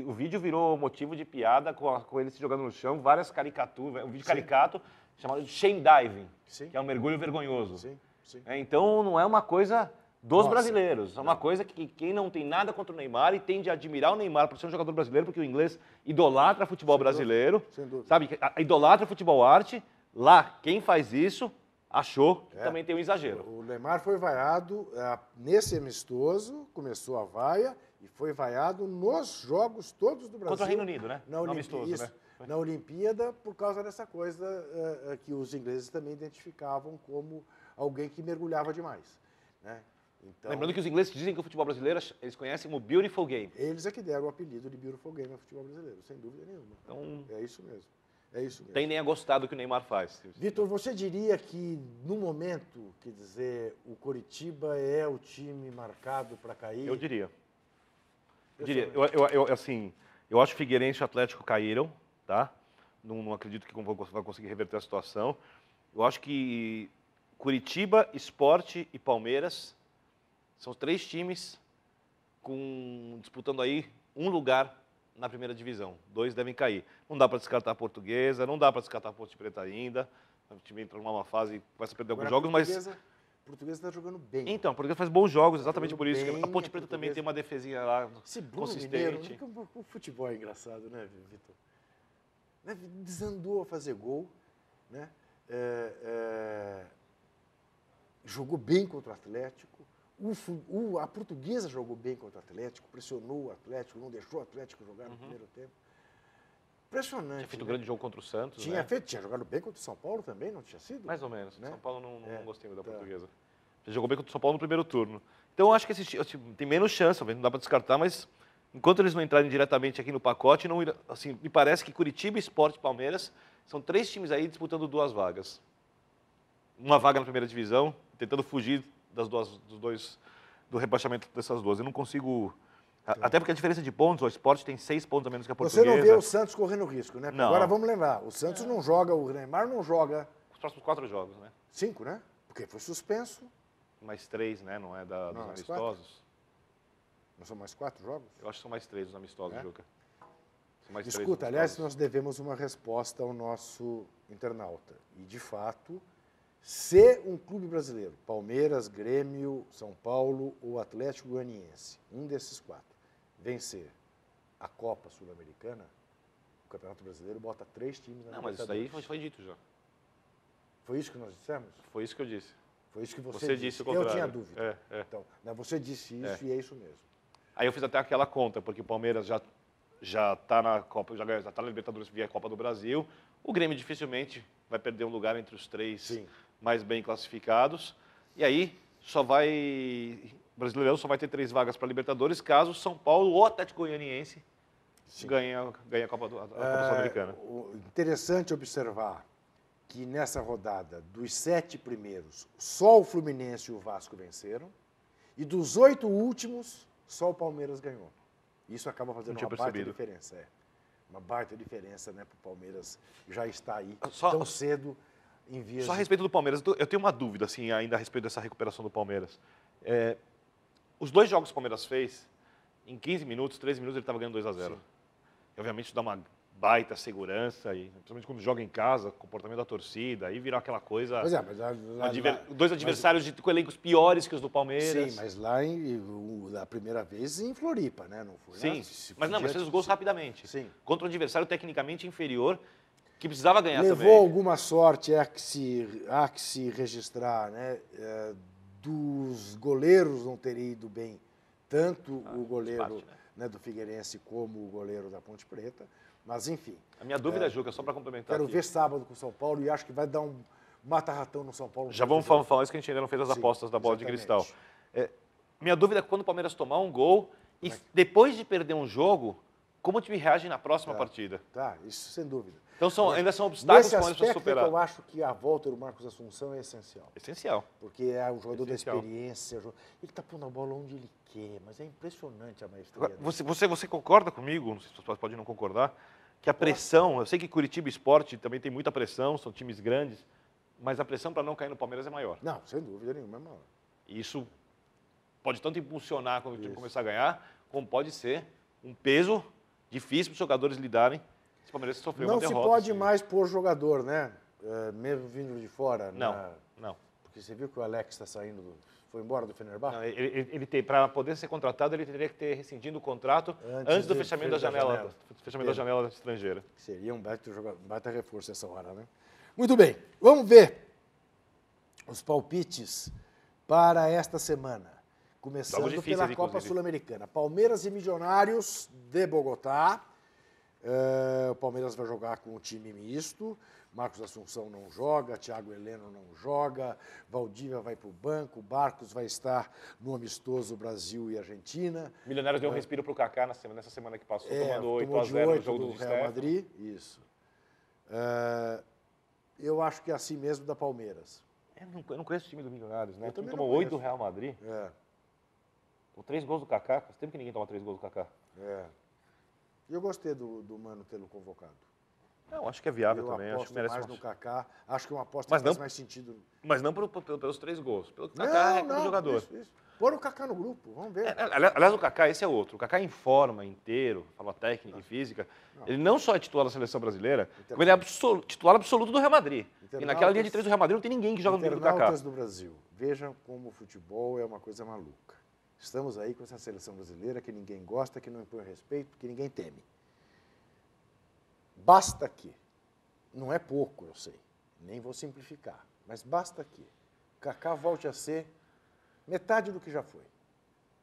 Speaker 2: O vídeo virou motivo de piada com ele se jogando no chão, várias caricaturas, um vídeo caricato chamado shame diving,
Speaker 1: Sim.
Speaker 2: que é um mergulho vergonhoso.
Speaker 1: Sim, sim.
Speaker 2: Então não é uma coisa dos
Speaker 1: Nossa.
Speaker 2: brasileiros, é uma coisa que quem não tem nada contra o Neymar e tende a admirar o Neymar por ser um jogador brasileiro, porque o inglês idolatra futebol brasileiro,
Speaker 1: sem dúvida.
Speaker 2: sabe? Idolatra futebol arte. Lá, quem faz isso achou que também tem um exagero.
Speaker 1: O Neymar foi vaiado nesse amistoso, começou a vaia e foi vaiado nos jogos todos do Brasil.
Speaker 2: Contra o Reino Unido, né?
Speaker 1: Na,
Speaker 2: No amistoso,
Speaker 1: isso,
Speaker 2: né?
Speaker 1: na Olimpíada, por causa dessa coisa que os ingleses também identificavam como alguém que mergulhava demais. Né? Então,
Speaker 2: Lembrando que os ingleses dizem que o futebol brasileiro, eles conhecem como beautiful game.
Speaker 1: eles é que deram o apelido de Beautiful Game ao futebol brasileiro, sem dúvida nenhuma.
Speaker 2: Então,
Speaker 1: É isso mesmo. É isso mesmo.
Speaker 2: tendem a gostar do que o Neymar faz.
Speaker 1: Vitor, você diria que, no momento, quer dizer, o Coritiba é o time marcado para cair?
Speaker 2: Eu diria.
Speaker 1: Eu
Speaker 2: Diria.
Speaker 1: também.
Speaker 2: Assim, eu acho que Figueirense e Atlético caíram, tá? Não acredito que vai conseguir reverter a situação. Eu acho que Curitiba, Sport e Palmeiras são os 3 times disputando aí um lugar na primeira divisão. 2 devem cair. Não dá para descartar a Portuguesa, não dá para descartar a Ponte Preta ainda. O time entra numa fase e começa a perder alguns
Speaker 1: Agora,
Speaker 2: jogos, mas...
Speaker 1: a Portuguesa está jogando bem.
Speaker 2: Então, a Portuguesa faz bons jogos, exatamente
Speaker 1: jogando
Speaker 2: por isso.
Speaker 1: bem,
Speaker 2: A Ponte
Speaker 1: a
Speaker 2: Preta também
Speaker 1: Portuguesa-
Speaker 2: tem uma defesinha lá
Speaker 1: Esse Bruno Mineiro,
Speaker 2: consistente.
Speaker 1: o futebol é engraçado, né, Vitor? Né, desandou a fazer gol, né? Jogou bem contra o Atlético. A Portuguesa jogou bem contra o Atlético, pressionou o Atlético, não deixou o Atlético jogar no primeiro tempo. Impressionante.
Speaker 2: Tinha feito um
Speaker 1: né?
Speaker 2: grande jogo contra o Santos,
Speaker 1: Tinha
Speaker 2: né?
Speaker 1: feito, tinha jogado bem contra o São Paulo também, não tinha sido?
Speaker 2: Mais ou menos.
Speaker 1: Né?
Speaker 2: São Paulo não gostei muito da
Speaker 1: tá.
Speaker 2: Portuguesa. Ele jogou bem contra o São Paulo no primeiro turno. Então eu acho que esse time tem menos chance, não dá para descartar, mas enquanto eles não entrarem diretamente aqui no pacote, assim, me parece que Curitiba, Sport e Palmeiras são 3 times aí disputando 2 vagas. Uma vaga na primeira divisão, tentando fugir do rebaixamento dessas 2. Eu não consigo... Até porque a diferença de pontos, o Sport tem 6 pontos a menos que a
Speaker 1: Você
Speaker 2: Portuguesa.
Speaker 1: não vê o Santos correndo risco, né? Porque
Speaker 2: Não.
Speaker 1: agora vamos lembrar, o Santos não joga, o Neymar não joga
Speaker 2: Os próximos 4 jogos, né?
Speaker 1: 5, né? Porque foi suspenso.
Speaker 2: Mais 3, né? Não é dos
Speaker 1: Não, mais
Speaker 2: amistosos.
Speaker 1: Não são mais 4 jogos?
Speaker 2: Eu acho que são mais 3 os amistosos,
Speaker 1: É?
Speaker 2: Juca. São mais 3
Speaker 1: Escuta, aliás,
Speaker 2: amistosos.
Speaker 1: nós devemos uma resposta ao nosso internauta. E, de fato, se um clube brasileiro, Palmeiras, Grêmio, São Paulo ou Atlético Goianiense, um desses 4, vencer a Copa Sul-Americana, o Campeonato Brasileiro bota 3 times na
Speaker 2: Não, mas isso aí foi dito já.
Speaker 1: Foi isso que nós dissemos?
Speaker 2: Foi isso que eu disse.
Speaker 1: Foi isso que
Speaker 2: Você disse o
Speaker 1: Eu
Speaker 2: contrário.
Speaker 1: tinha dúvida.
Speaker 2: É.
Speaker 1: Então, né, você disse isso e é isso mesmo.
Speaker 2: Aí eu fiz até aquela conta, porque o Palmeiras já está na Copa, já está na Libertadores via Copa do Brasil. O Grêmio dificilmente vai perder um lugar entre os 3 mais bem classificados. E aí o Brasileirão só vai ter 3 vagas para Libertadores caso São Paulo ou Atlético Goianiense ganhe a Copa Sul-Americana.
Speaker 1: Interessante observar que nessa rodada, dos 7 primeiros, só o Fluminense e o Vasco venceram, e dos 8 últimos, só o Palmeiras ganhou. Isso acaba fazendo uma baita diferença. Uma baita diferença, né, para o Palmeiras já está aí tão cedo em vias...
Speaker 2: Só a respeito do Palmeiras, eu tenho uma dúvida assim, ainda a respeito dessa recuperação do Palmeiras. Os 2 jogos que o Palmeiras fez, em 15 minutos, 13 minutos, ele estava ganhando 2-0. E, obviamente, isso dá uma baita segurança, e principalmente quando joga em casa, comportamento da torcida, aí virou aquela coisa...
Speaker 1: Pois é, mas
Speaker 2: 2 adversários com elencos piores que os do Palmeiras.
Speaker 1: Sim, mas lá da primeira vez em Floripa, né? Não foi?
Speaker 2: Sim, mas fez os gols rapidamente.
Speaker 1: Sim.
Speaker 2: Contra um adversário tecnicamente inferior, que precisava ganhar também.
Speaker 1: Levou alguma sorte, há que se registrar, né? Dos goleiros não terem ido bem, tanto o goleiro do Figueirense como o goleiro da Ponte Preta. Mas, enfim.
Speaker 2: A minha dúvida, Juca, só para complementar
Speaker 1: Quero
Speaker 2: aqui.
Speaker 1: ver sábado com o São Paulo e acho que vai dar um mata-ratão no São Paulo.
Speaker 2: Já vamos falar isso que a gente ainda não fez as apostas da bola de cristal. Minha dúvida é quando o Palmeiras tomar um gol e depois de perder um jogo, como o time reage na próxima partida.
Speaker 1: Tá, isso sem dúvida.
Speaker 2: Então ainda são obstáculos
Speaker 1: para o
Speaker 2: Palmeiras para superar.
Speaker 1: Eu acho que a volta do Marcos Assunção é essencial.
Speaker 2: Essencial.
Speaker 1: Porque é um jogador da experiência. Ele está pondo a bola onde ele quer, mas é impressionante a maestria dele.
Speaker 2: Você concorda comigo, não sei se você pode não concordar, que a pressão, eu sei que Curitiba Sport também tem muita pressão, são times grandes, mas a pressão para não cair no Palmeiras é maior.
Speaker 1: Não, sem dúvida nenhuma é maior.
Speaker 2: E isso pode tanto impulsionar quando o time começar a ganhar, como pode ser um peso difícil para os jogadores lidarem se o Palmeiras sofrer uma derrota.
Speaker 1: Não se pode mais pôr jogador, né? Mesmo vindo de fora.
Speaker 2: Não.
Speaker 1: Porque você viu que o Alex está saindo, foi embora do Fenerbahçe?
Speaker 2: Ele tem, para poder ser contratado, ele teria que ter rescindido o contrato antes do fechamento da janela estrangeira.
Speaker 1: Seria um baita reforço essa hora, né? Muito bem, vamos ver os palpites para esta semana. Começando pela Copa Sul-Americana. Palmeiras e Milionários de Bogotá. O Palmeiras vai jogar com o time misto. Marcos Assunção não joga, Thiago Heleno não joga, Valdívia vai para o banco, Barcos vai estar no amistoso Brasil e Argentina.
Speaker 2: Milionários deu um respiro para o Kaká nessa semana que passou, tomando 8-0 no jogo do
Speaker 1: Real Madrid. Isso. Eu acho que é assim mesmo da Palmeiras.
Speaker 2: Eu não conheço o time do Milionários, né?
Speaker 1: Ele
Speaker 2: tomou 8 do Real Madrid. Com 3 gols do Kaká. Faz tempo que ninguém toma 3 gols do Kaká.
Speaker 1: E eu gostei do Mano tê-lo convocado.
Speaker 2: Não, acho que é viável também.
Speaker 1: Acho
Speaker 2: que merece
Speaker 1: mais no Kaká. Acho que uma aposta
Speaker 2: faz
Speaker 1: mais sentido.
Speaker 2: Mas não pelos 3 gols. Pelo Kaká como jogador.
Speaker 1: Isso. Pôr o Kaká no grupo, vamos ver.
Speaker 2: Aliás, o Kaká, esse é outro. O Kaká em forma, inteiro, fala técnica e física. Ele não só é titular da seleção brasileira, como ele é titular absoluto do Real Madrid. E naquela linha de 3 do Real Madrid não tem ninguém que joga no nível do Kaká.
Speaker 1: Internautas do Brasil, vejam como o futebol é uma coisa maluca. Estamos aí com essa seleção brasileira que ninguém gosta, que não impõe respeito, que ninguém teme. Basta que, não é pouco, eu sei, nem vou simplificar, mas basta que o Kaká volte a ser metade do que já foi.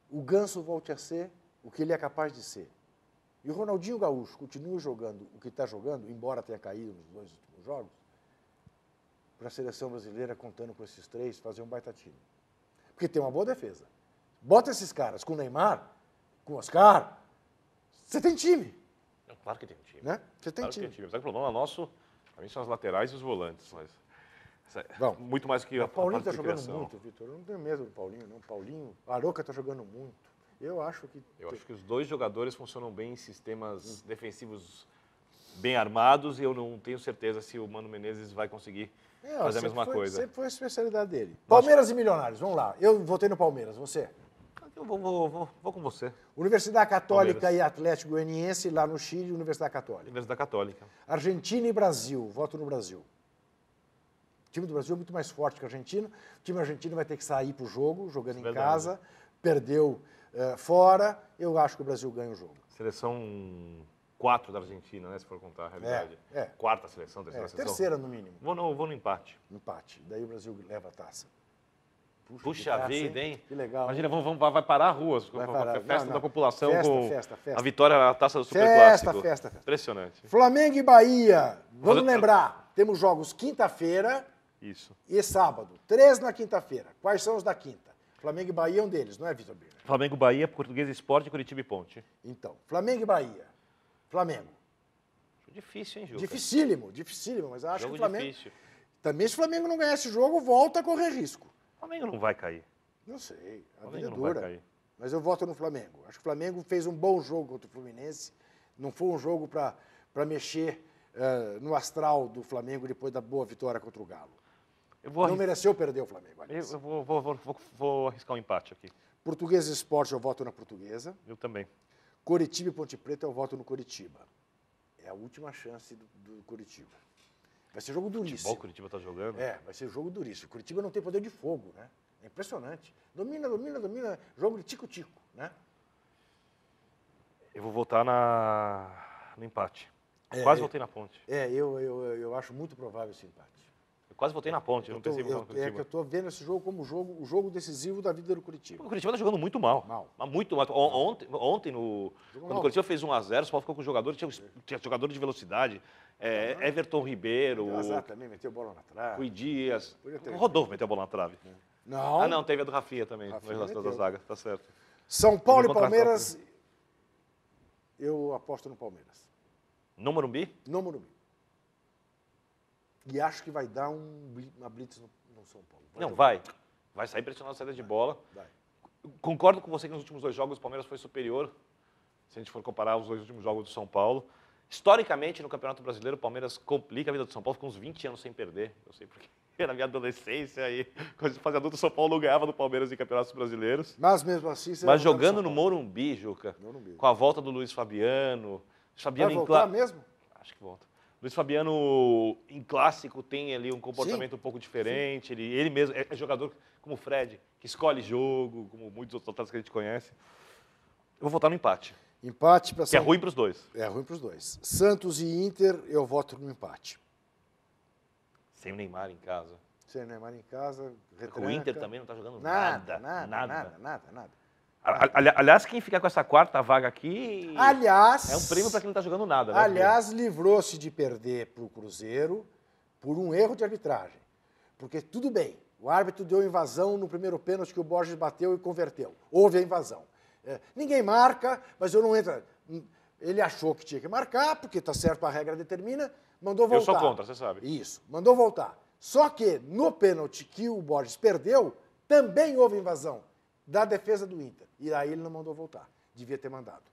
Speaker 1: O Ganso volte a ser o que ele é capaz de ser. E o Ronaldinho Gaúcho continue jogando o que está jogando, embora tenha caído nos 2 últimos jogos, para a seleção brasileira, contando com esses 3, fazer um baita time. Porque tem uma boa defesa. Bota esses caras com o Neymar, com o Oscar, você tem time.
Speaker 2: Claro que tem time.
Speaker 1: Né? Você tem
Speaker 2: claro
Speaker 1: time.
Speaker 2: Que tem time. Sabe que o problema nosso, para mim, são as laterais e os volantes. Mas
Speaker 1: Bom,
Speaker 2: muito mais que a
Speaker 1: o Paulinho está
Speaker 2: parte de
Speaker 1: jogando
Speaker 2: criação.
Speaker 1: muito, Vitor. Eu não tenho medo do Paulinho, não. Paulinho, Aroca está jogando muito. Eu acho que
Speaker 2: os 2 jogadores funcionam bem em sistemas defensivos bem armados e eu não tenho certeza se o Mano Menezes vai conseguir fazer a mesma coisa.
Speaker 1: Sempre foi a especialidade dele. Palmeiras e Milionários, vamos lá. Eu votei no Palmeiras, você?
Speaker 2: Eu vou com você.
Speaker 1: Universidade Católica
Speaker 2: Palmeiras.
Speaker 1: e Atlético Goianiense, lá no Chile, Universidade Católica.
Speaker 2: Universidade Católica.
Speaker 1: Argentina e Brasil, voto no Brasil. O time do Brasil é muito mais forte que o argentino. O time argentino vai ter que sair para o jogo, jogando em casa. Perdeu fora, eu acho que o Brasil ganha o jogo.
Speaker 4: Seleção 4 da Argentina, né? Se for contar a realidade. Quarta seleção, terceira seleção.
Speaker 1: Terceira, no mínimo.
Speaker 4: Vou no empate.
Speaker 1: Empate. Daí o Brasil leva a taça.
Speaker 2: Puxa vida, hein?
Speaker 1: Que legal.
Speaker 4: Imagina, vai parar a rua.
Speaker 1: Vai parar.
Speaker 4: Festa
Speaker 1: Não.
Speaker 4: da população
Speaker 1: Festa,
Speaker 4: com
Speaker 1: festa.
Speaker 4: a vitória na taça do Superclássico.
Speaker 1: Festa.
Speaker 4: Impressionante.
Speaker 1: Flamengo e Bahia. Vamos
Speaker 4: Mas-
Speaker 1: lembrar, temos jogos quinta-feira
Speaker 4: Isso.
Speaker 1: e sábado. 3 na quinta-feira. Quais são os da quinta? Flamengo e Bahia é um deles, não é, Vitor Birner?
Speaker 4: Flamengo, Bahia, Português Esporte, Curitiba e Ponte.
Speaker 1: Então, Flamengo e Bahia. Flamengo.
Speaker 2: Difícil, hein, Juca?
Speaker 1: Dificílimo, mas eu acho
Speaker 2: Jogo
Speaker 1: que o Flamengo...
Speaker 2: difícil.
Speaker 1: Também se o Flamengo não ganhar esse jogo, volta a correr risco.
Speaker 4: O Flamengo não vai cair.
Speaker 1: Não sei, a
Speaker 4: O
Speaker 1: vida é
Speaker 4: Flamengo não vai
Speaker 1: dura.
Speaker 4: cair.
Speaker 1: Mas eu voto no Flamengo. Acho que o Flamengo fez um bom jogo contra o Fluminense. Não foi um jogo para mexer no astral do Flamengo depois da boa vitória contra o Galo. Não mereceu perder o Flamengo, aliás.
Speaker 4: Eu vou arriscar um empate aqui.
Speaker 1: Portuguesa Esporte, eu voto na Portuguesa.
Speaker 4: Eu também.
Speaker 1: Coritiba e Ponte Preta, eu voto no Coritiba. É a última chance do Coritiba. Vai ser jogo duríssimo.
Speaker 4: O Curitiba tá jogando.
Speaker 1: Vai ser jogo duríssimo. Curitiba não tem poder de fogo, né? É impressionante. Domina. Jogo de tico-tico, né?
Speaker 4: Eu vou votar no empate. Quase votei na Ponte.
Speaker 1: Eu acho muito provável esse empate.
Speaker 4: Eu quase votei na Ponte, eu não pensei em votar no
Speaker 1: É que
Speaker 4: Curitiba.
Speaker 1: eu estou vendo esse jogo como o jogo decisivo da vida do Curitiba.
Speaker 4: O Curitiba tá jogando muito mal. Mas muito mal. Ontem quando o Curitiba fez 1-0, o São Paulo ficou com o jogador, tinha jogador de velocidade, Everton Ribeiro,
Speaker 1: Azar também, meteu bola na trave.
Speaker 4: Rui Dias.
Speaker 1: Podia ter.
Speaker 4: O Rodolfo meteu a bola na trave.
Speaker 1: Não.
Speaker 4: Ah, não, teve a do Rafinha também,
Speaker 1: Rafinha
Speaker 4: no relação da
Speaker 1: meteu.
Speaker 4: zaga, tá certo.
Speaker 1: São Paulo e
Speaker 4: Ele contratou.
Speaker 1: Palmeiras, eu aposto no Palmeiras.
Speaker 4: No Morumbi?
Speaker 1: No Morumbi. E acho que vai dar uma blitz no São Paulo.
Speaker 4: Não, vai. Vai sair pressionando a saída de bola.
Speaker 1: Vai.
Speaker 4: Concordo com você que nos últimos 2 jogos o Palmeiras foi superior, se a gente for comparar os 2 últimos jogos do São Paulo. Historicamente, no Campeonato Brasileiro, o Palmeiras complica a vida do São Paulo, ficou uns 20 anos sem perder. Eu sei porque na minha adolescência, e quando eu fazia adulto, o São Paulo não ganhava do Palmeiras em campeonatos brasileiros.
Speaker 1: Mas mesmo assim... você
Speaker 4: Mas
Speaker 1: vai votar
Speaker 4: jogando no
Speaker 1: São Paulo.
Speaker 4: Morumbi, Juca,
Speaker 1: Morumbi.
Speaker 4: com a volta do Luiz Fabiano.
Speaker 1: Vai voltar mesmo?
Speaker 4: Acho que volta. Luiz Fabiano, em clássico, tem ali um comportamento
Speaker 1: Sim.
Speaker 4: um pouco diferente. Ele mesmo é jogador como o Fred, que escolhe jogo, como muitos outros atletas que a gente conhece. Eu vou votar no empate,
Speaker 1: Empate para
Speaker 4: que é ruim para os dois.
Speaker 1: É ruim para os dois. Santos e Inter, eu voto no empate.
Speaker 4: Sem o Neymar em casa.
Speaker 1: Sem Neymar em casa, retranca.
Speaker 4: O Inter também não está jogando
Speaker 1: Nada.
Speaker 4: nada. Aliás, quem ficar com essa quarta vaga aqui
Speaker 1: Aliás...
Speaker 4: é um prêmio para quem não está jogando nada. Né?
Speaker 1: Aliás, livrou-se de perder para o Cruzeiro por um erro de arbitragem. Porque tudo bem, o árbitro deu invasão no primeiro pênalti que o Borges bateu e converteu. Houve a invasão. Ninguém marca, mas eu não entro. Ele achou que tinha que marcar, porque está certo, a regra determina, mandou voltar.
Speaker 4: Eu sou contra, você sabe.
Speaker 1: Isso, mandou voltar. Só que no pênalti que o Borges perdeu, também houve invasão da defesa do Inter. E aí ele não mandou voltar. Devia ter mandado.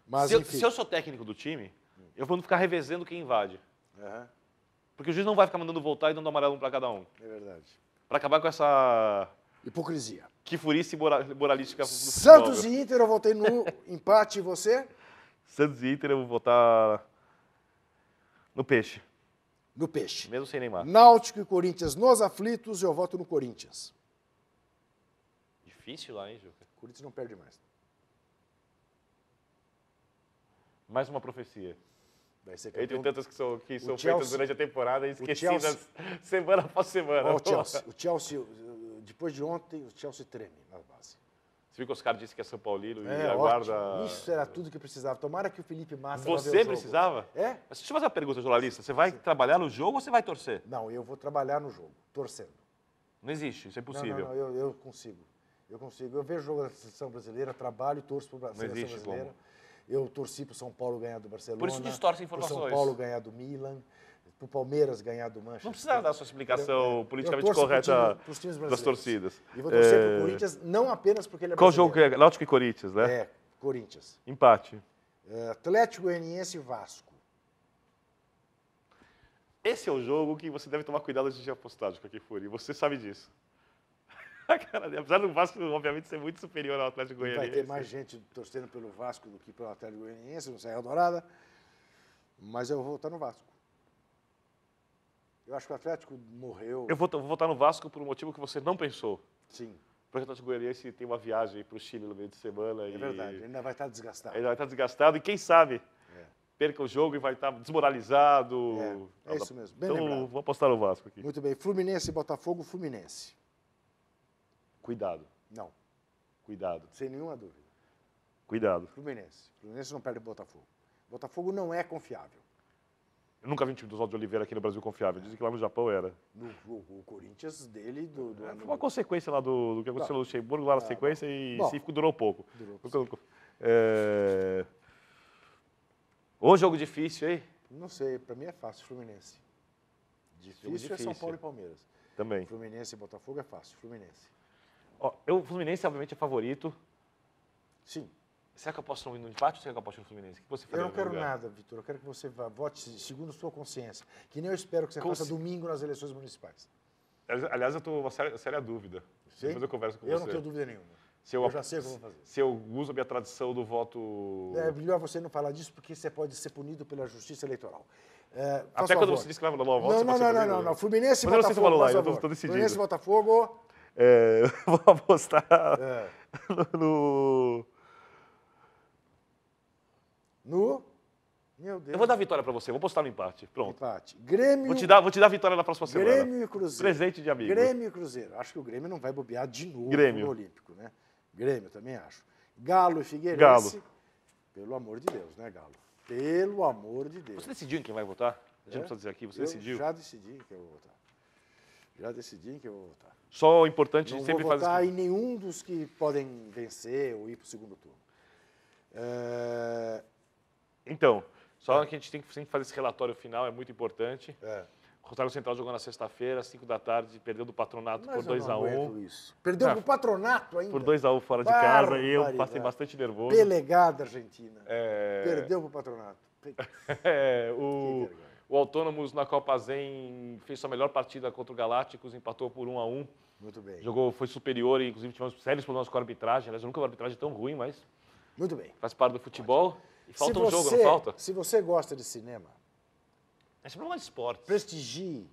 Speaker 1: Mas, enfim.
Speaker 4: Se eu sou técnico do time, eu vou ficar revezando quem invade.
Speaker 1: Uhum,
Speaker 4: Porque o juiz não vai ficar mandando voltar e dando amarelo para cada um.
Speaker 1: é verdade.
Speaker 4: Para acabar com essa
Speaker 1: Hipocrisia.
Speaker 4: quifurice moralística do
Speaker 1: Santos
Speaker 4: futebol.
Speaker 1: e Inter, eu voltei no empate, e você?
Speaker 4: Santos e Inter, eu vou votar no Peixe,
Speaker 1: No Peixe.
Speaker 4: mesmo sem Neymar.
Speaker 1: Náutico e Corinthians nos aflitos, eu voto no Corinthians.
Speaker 2: Difícil lá, hein, Juca?
Speaker 1: O Corinthians não perde mais.
Speaker 4: Mais uma profecia.
Speaker 1: Vai ser
Speaker 4: Entre
Speaker 1: campeão.
Speaker 4: tantas que são feitas
Speaker 1: Chelsea-
Speaker 4: durante a temporada e
Speaker 1: Chelsea-
Speaker 4: esquecidas semana após semana.
Speaker 1: Ó, o Chelsea, depois de ontem, o Chelsea treme na base.
Speaker 4: Você viu que o Oscar disse que é São Paulino e
Speaker 1: É,
Speaker 4: aguarda...
Speaker 1: ótimo. Isso era tudo que precisava. Tomara que o Felipe Massa vá ver o
Speaker 4: Você
Speaker 1: jogo.
Speaker 4: precisava?
Speaker 1: É?
Speaker 4: Mas deixa eu fazer uma pergunta, jornalista. Você vai trabalhar no jogo ou você vai torcer?
Speaker 1: Não, eu vou trabalhar no jogo, torcendo.
Speaker 4: Não existe, isso é impossível.
Speaker 1: Não, eu consigo. Eu consigo. Eu vejo o jogo da seleção brasileira, trabalho e torço para a seleção
Speaker 4: existe
Speaker 1: brasileira. Eu torci para o São Paulo ganhar do Barcelona.
Speaker 4: Por isso distorce
Speaker 1: Para o São
Speaker 4: informações.
Speaker 1: Paulo ganhar do Milan. Para o Palmeiras ganhar do Manchester.
Speaker 4: Não precisa dar sua explicação
Speaker 1: Eu
Speaker 4: politicamente
Speaker 1: torço
Speaker 4: correta
Speaker 1: pros times
Speaker 4: das
Speaker 1: brasileiros.
Speaker 4: torcidas.
Speaker 1: E vou torcer para o Corinthians, não apenas porque ele é
Speaker 4: Qual
Speaker 1: brasileiro.
Speaker 4: jogo que é? Náutico e Corinthians, né?
Speaker 1: É, Corinthians.
Speaker 4: Empate.
Speaker 1: Atlético Goianiense e Vasco.
Speaker 4: Esse é o jogo que você deve tomar cuidado antes de apostar, de qualquer fúria. E você sabe disso. Cara, apesar do Vasco, obviamente, ser muito superior ao Atlético Goianiense.
Speaker 1: Vai ter mais gente torcendo pelo Vasco do que pelo Atlético Goianiense, no Serra Dourada. Mas eu vou votar no Vasco. Eu acho que o Atlético morreu.
Speaker 4: Eu vou votar no Vasco por um motivo que você não pensou.
Speaker 1: Sim.
Speaker 4: Porque o Atlético Goianiense tem uma viagem para o Chile no meio de semana.
Speaker 1: É verdade, ele ainda vai estar desgastado.
Speaker 4: Ele vai estar desgastado e quem sabe perca o jogo e vai estar desmoralizado.
Speaker 1: É isso mesmo, bem
Speaker 4: então,
Speaker 1: lembrado.
Speaker 4: vou apostar no Vasco aqui.
Speaker 1: Muito bem, Fluminense e Botafogo, Fluminense.
Speaker 4: Cuidado,
Speaker 1: Não,
Speaker 4: cuidado,
Speaker 1: sem nenhuma dúvida.
Speaker 4: cuidado.
Speaker 1: Fluminense. Fluminense não perde o Botafogo. Botafogo não é confiável.
Speaker 4: Eu nunca vi um time do Oswaldo de Oliveira aqui no Brasil confiável. Dizem que lá no Japão era.
Speaker 1: O Corinthians dele, do
Speaker 4: Foi
Speaker 1: ano...
Speaker 4: uma consequência lá do que aconteceu no Luxemburgo, lá na sequência, e
Speaker 1: Bom.
Speaker 4: sim, durou pouco.
Speaker 1: Durou.
Speaker 4: Ô jogo difícil, hein?
Speaker 1: Não sei, pra mim é fácil, Fluminense. Difícil é São
Speaker 4: difícil.
Speaker 1: Paulo e Palmeiras.
Speaker 4: Também.
Speaker 1: Fluminense e Botafogo é fácil, Fluminense.
Speaker 4: Ó, o Fluminense, obviamente, é favorito.
Speaker 1: Sim.
Speaker 4: Será que eu aposto no empate ou será que eu aposto no Fluminense? O que você faria
Speaker 1: Eu não
Speaker 4: no meu
Speaker 1: quero
Speaker 4: lugar?
Speaker 1: nada, Vitor. Eu quero que você vote segundo sua consciência. Que nem eu espero que você faça domingo nas eleições municipais.
Speaker 4: Aliás, eu estou uma séria dúvida.
Speaker 1: Sim?
Speaker 4: Depois eu converso com
Speaker 1: Eu
Speaker 4: você.
Speaker 1: não tenho dúvida nenhuma.
Speaker 4: Se
Speaker 1: Eu já sei o que eu vou fazer.
Speaker 4: Se eu uso a minha tradição do voto...
Speaker 1: É melhor você não falar disso, porque você pode ser punido pela justiça eleitoral.
Speaker 4: Até quando você disse que vai mandar uma voto,
Speaker 1: Não. Fluminense e
Speaker 4: Mas eu não sei se
Speaker 1: Botafogo,
Speaker 4: falou lá,
Speaker 1: por
Speaker 4: eu
Speaker 1: favor.
Speaker 4: tô decidido.
Speaker 1: Fluminense e Botafogo.
Speaker 4: Eu vou apostar
Speaker 1: No... Meu Deus.
Speaker 4: Eu vou dar vitória pra você, vou postar no empate. Pronto.
Speaker 1: Empate. Grêmio...
Speaker 4: Vou te dar a vitória na próxima semana.
Speaker 1: Grêmio e Cruzeiro.
Speaker 4: Presente de amigo.
Speaker 1: Grêmio e Cruzeiro. Acho que o Grêmio não vai bobear de novo
Speaker 4: Grêmio.
Speaker 1: no Olímpico, né? Grêmio, também acho. Galo e Figueirense.
Speaker 4: Galo.
Speaker 1: Pelo amor de Deus, né, Galo? Pelo amor de Deus.
Speaker 4: Você decidiu em quem vai votar? A gente não precisa dizer aqui, você decidiu.
Speaker 1: Já decidi em quem eu vou votar. Já decidi em quem eu vou votar.
Speaker 4: Só o importante
Speaker 1: Não
Speaker 4: sempre
Speaker 1: vou
Speaker 4: fazer
Speaker 1: votar em nenhum dos que podem vencer ou ir para o segundo turno.
Speaker 4: Então, só que a gente tem que sempre fazer esse relatório final, é muito importante.
Speaker 1: É.
Speaker 4: O Rosário Central jogou na sexta-feira, às 5 da tarde, perdeu do Patronato
Speaker 1: Mas
Speaker 4: por
Speaker 1: eu não
Speaker 4: 2-1.
Speaker 1: aguento isso. Perdeu pro Patronato ainda.
Speaker 4: Por 2-1 fora de casa, e eu passei
Speaker 1: Barbaridade.
Speaker 4: bastante nervoso.
Speaker 1: Pelegada Argentina.
Speaker 4: É,
Speaker 1: Perdeu pro Patronato.
Speaker 4: o Autônomos na Copa Zen fez sua melhor partida contra o Galácticos, empatou por 1-1.
Speaker 1: Muito bem.
Speaker 4: Jogou, foi superior e inclusive tivemos sérios problemas com a arbitragem. Aliás, eu nunca vi uma arbitragem tão ruim, mas
Speaker 1: Muito bem.
Speaker 4: faz parte do futebol. E falta
Speaker 1: Se
Speaker 4: um jogo,
Speaker 1: você-
Speaker 4: não falta?
Speaker 1: Se você gosta de cinema,
Speaker 4: É sempre um de esportes.
Speaker 1: prestigie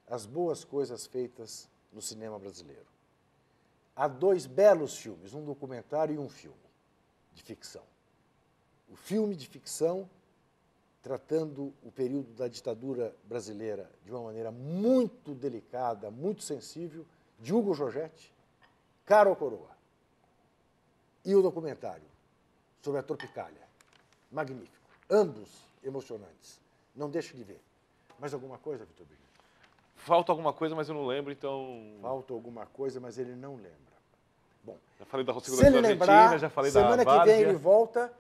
Speaker 1: as boas coisas feitas no cinema brasileiro. Há 2 belos filmes, um documentário e um filme de ficção. O filme de ficção, tratando o período da ditadura brasileira de uma maneira muito delicada, muito sensível, de Hugo Giorgetti, Cara ou Coroa. E o documentário sobre a Tropicália. Magnífico. Ambos emocionantes. Não deixe de ver. Mais alguma coisa, Vitor Birner?
Speaker 4: Falta alguma coisa, mas eu não lembro, então...
Speaker 1: Falta alguma coisa, mas ele não lembra. Bom,
Speaker 4: Já falei da
Speaker 1: se
Speaker 4: segunda
Speaker 1: ele
Speaker 4: da
Speaker 1: lembrar,
Speaker 4: Argentina, já falei da
Speaker 1: semana que
Speaker 4: Várzea.
Speaker 1: vem ele volta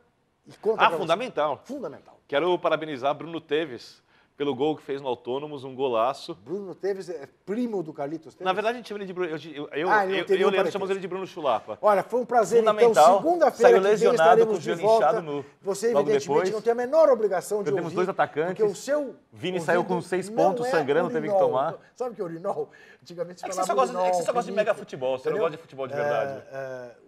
Speaker 1: e conta pra você.
Speaker 4: Fundamental.
Speaker 1: Fundamental.
Speaker 4: Quero parabenizar Bruno Teves pelo gol que fez no Autônomos, um golaço.
Speaker 1: Bruno Teves é primo do Carlitos Teves?
Speaker 4: Na verdade, a gente chama ele de Bruno... Eu
Speaker 1: ele não tem nenhum
Speaker 4: Leandro, chamamos
Speaker 1: parentesco.
Speaker 4: ele de Bruno Chulapa.
Speaker 1: Olha, foi um prazer, então.
Speaker 4: Fundamental.
Speaker 1: Segunda-feira
Speaker 4: Saiu
Speaker 1: que vem
Speaker 4: lesionado
Speaker 1: estaremos
Speaker 4: com o
Speaker 1: de
Speaker 4: joelho
Speaker 1: volta.
Speaker 4: inchado
Speaker 1: Você,
Speaker 4: logo
Speaker 1: evidentemente,
Speaker 4: depois.
Speaker 1: não tem a menor obrigação de
Speaker 4: Perdemos
Speaker 1: ouvir.
Speaker 4: 2 atacantes.
Speaker 1: Porque o seu
Speaker 4: Vini saiu com
Speaker 1: ouvido
Speaker 4: 6
Speaker 1: não
Speaker 4: pontos,
Speaker 1: é
Speaker 4: sangrando, teve que
Speaker 1: urinol.
Speaker 4: tomar.
Speaker 1: Sabe o que é urinol? Antigamente se
Speaker 4: É que
Speaker 1: falava
Speaker 4: você só gosta,
Speaker 1: urinol,
Speaker 4: é que você só gosta de
Speaker 1: pinico,
Speaker 4: mega futebol, você não
Speaker 1: entendeu?
Speaker 4: gosta de futebol de verdade.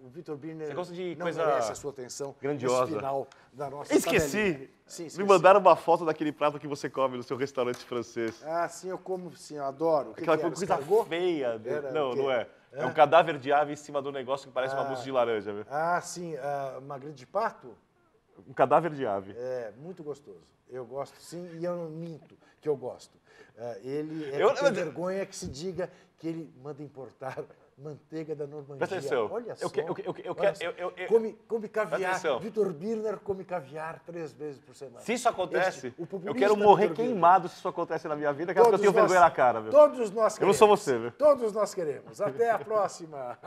Speaker 1: O Vitor Birner
Speaker 4: Você gosta de
Speaker 1: não
Speaker 4: coisa
Speaker 1: merece a sua atenção
Speaker 4: grandiosa.
Speaker 1: nesse final da nossa
Speaker 4: Esqueci!
Speaker 1: tabelinha. Sim, esqueci.
Speaker 4: Me mandaram uma foto daquele prato que você come no seu restaurante francês.
Speaker 1: Ah, sim, eu como, sim, eu adoro. O que
Speaker 4: Aquela
Speaker 1: que era?
Speaker 4: coisa
Speaker 1: Escargot?
Speaker 4: feia.
Speaker 1: Era
Speaker 4: Não,
Speaker 1: o quê?
Speaker 4: não é. É um cadáver de ave em cima do negócio que parece uma
Speaker 1: Ah.
Speaker 4: mousse de laranja. Viu?
Speaker 1: Ah, sim, magrinho de pato?
Speaker 4: Um cadáver de ave.
Speaker 1: É, muito gostoso. Eu gosto, sim, e eu não minto que eu gosto. Ele
Speaker 4: Eu-
Speaker 1: tem vergonha que se diga que ele manda importar manteiga da Normandia.
Speaker 4: Presta atenção.
Speaker 1: Olha só.
Speaker 4: Eu quero-
Speaker 1: Olha só. Come caviar.
Speaker 4: atenção.
Speaker 1: Vitor Birner come caviar 3 vezes por semana.
Speaker 4: Se isso acontece,
Speaker 1: O populista
Speaker 4: eu quero morrer
Speaker 1: Vitor Birner.
Speaker 4: queimado se isso acontece na minha vida, que eu tenho
Speaker 1: Todos
Speaker 4: vergonha
Speaker 1: nós-
Speaker 4: na cara. Viu?
Speaker 1: Todos nós queremos.
Speaker 4: Eu não sou você, viu?
Speaker 1: Todos nós queremos. Até a próxima.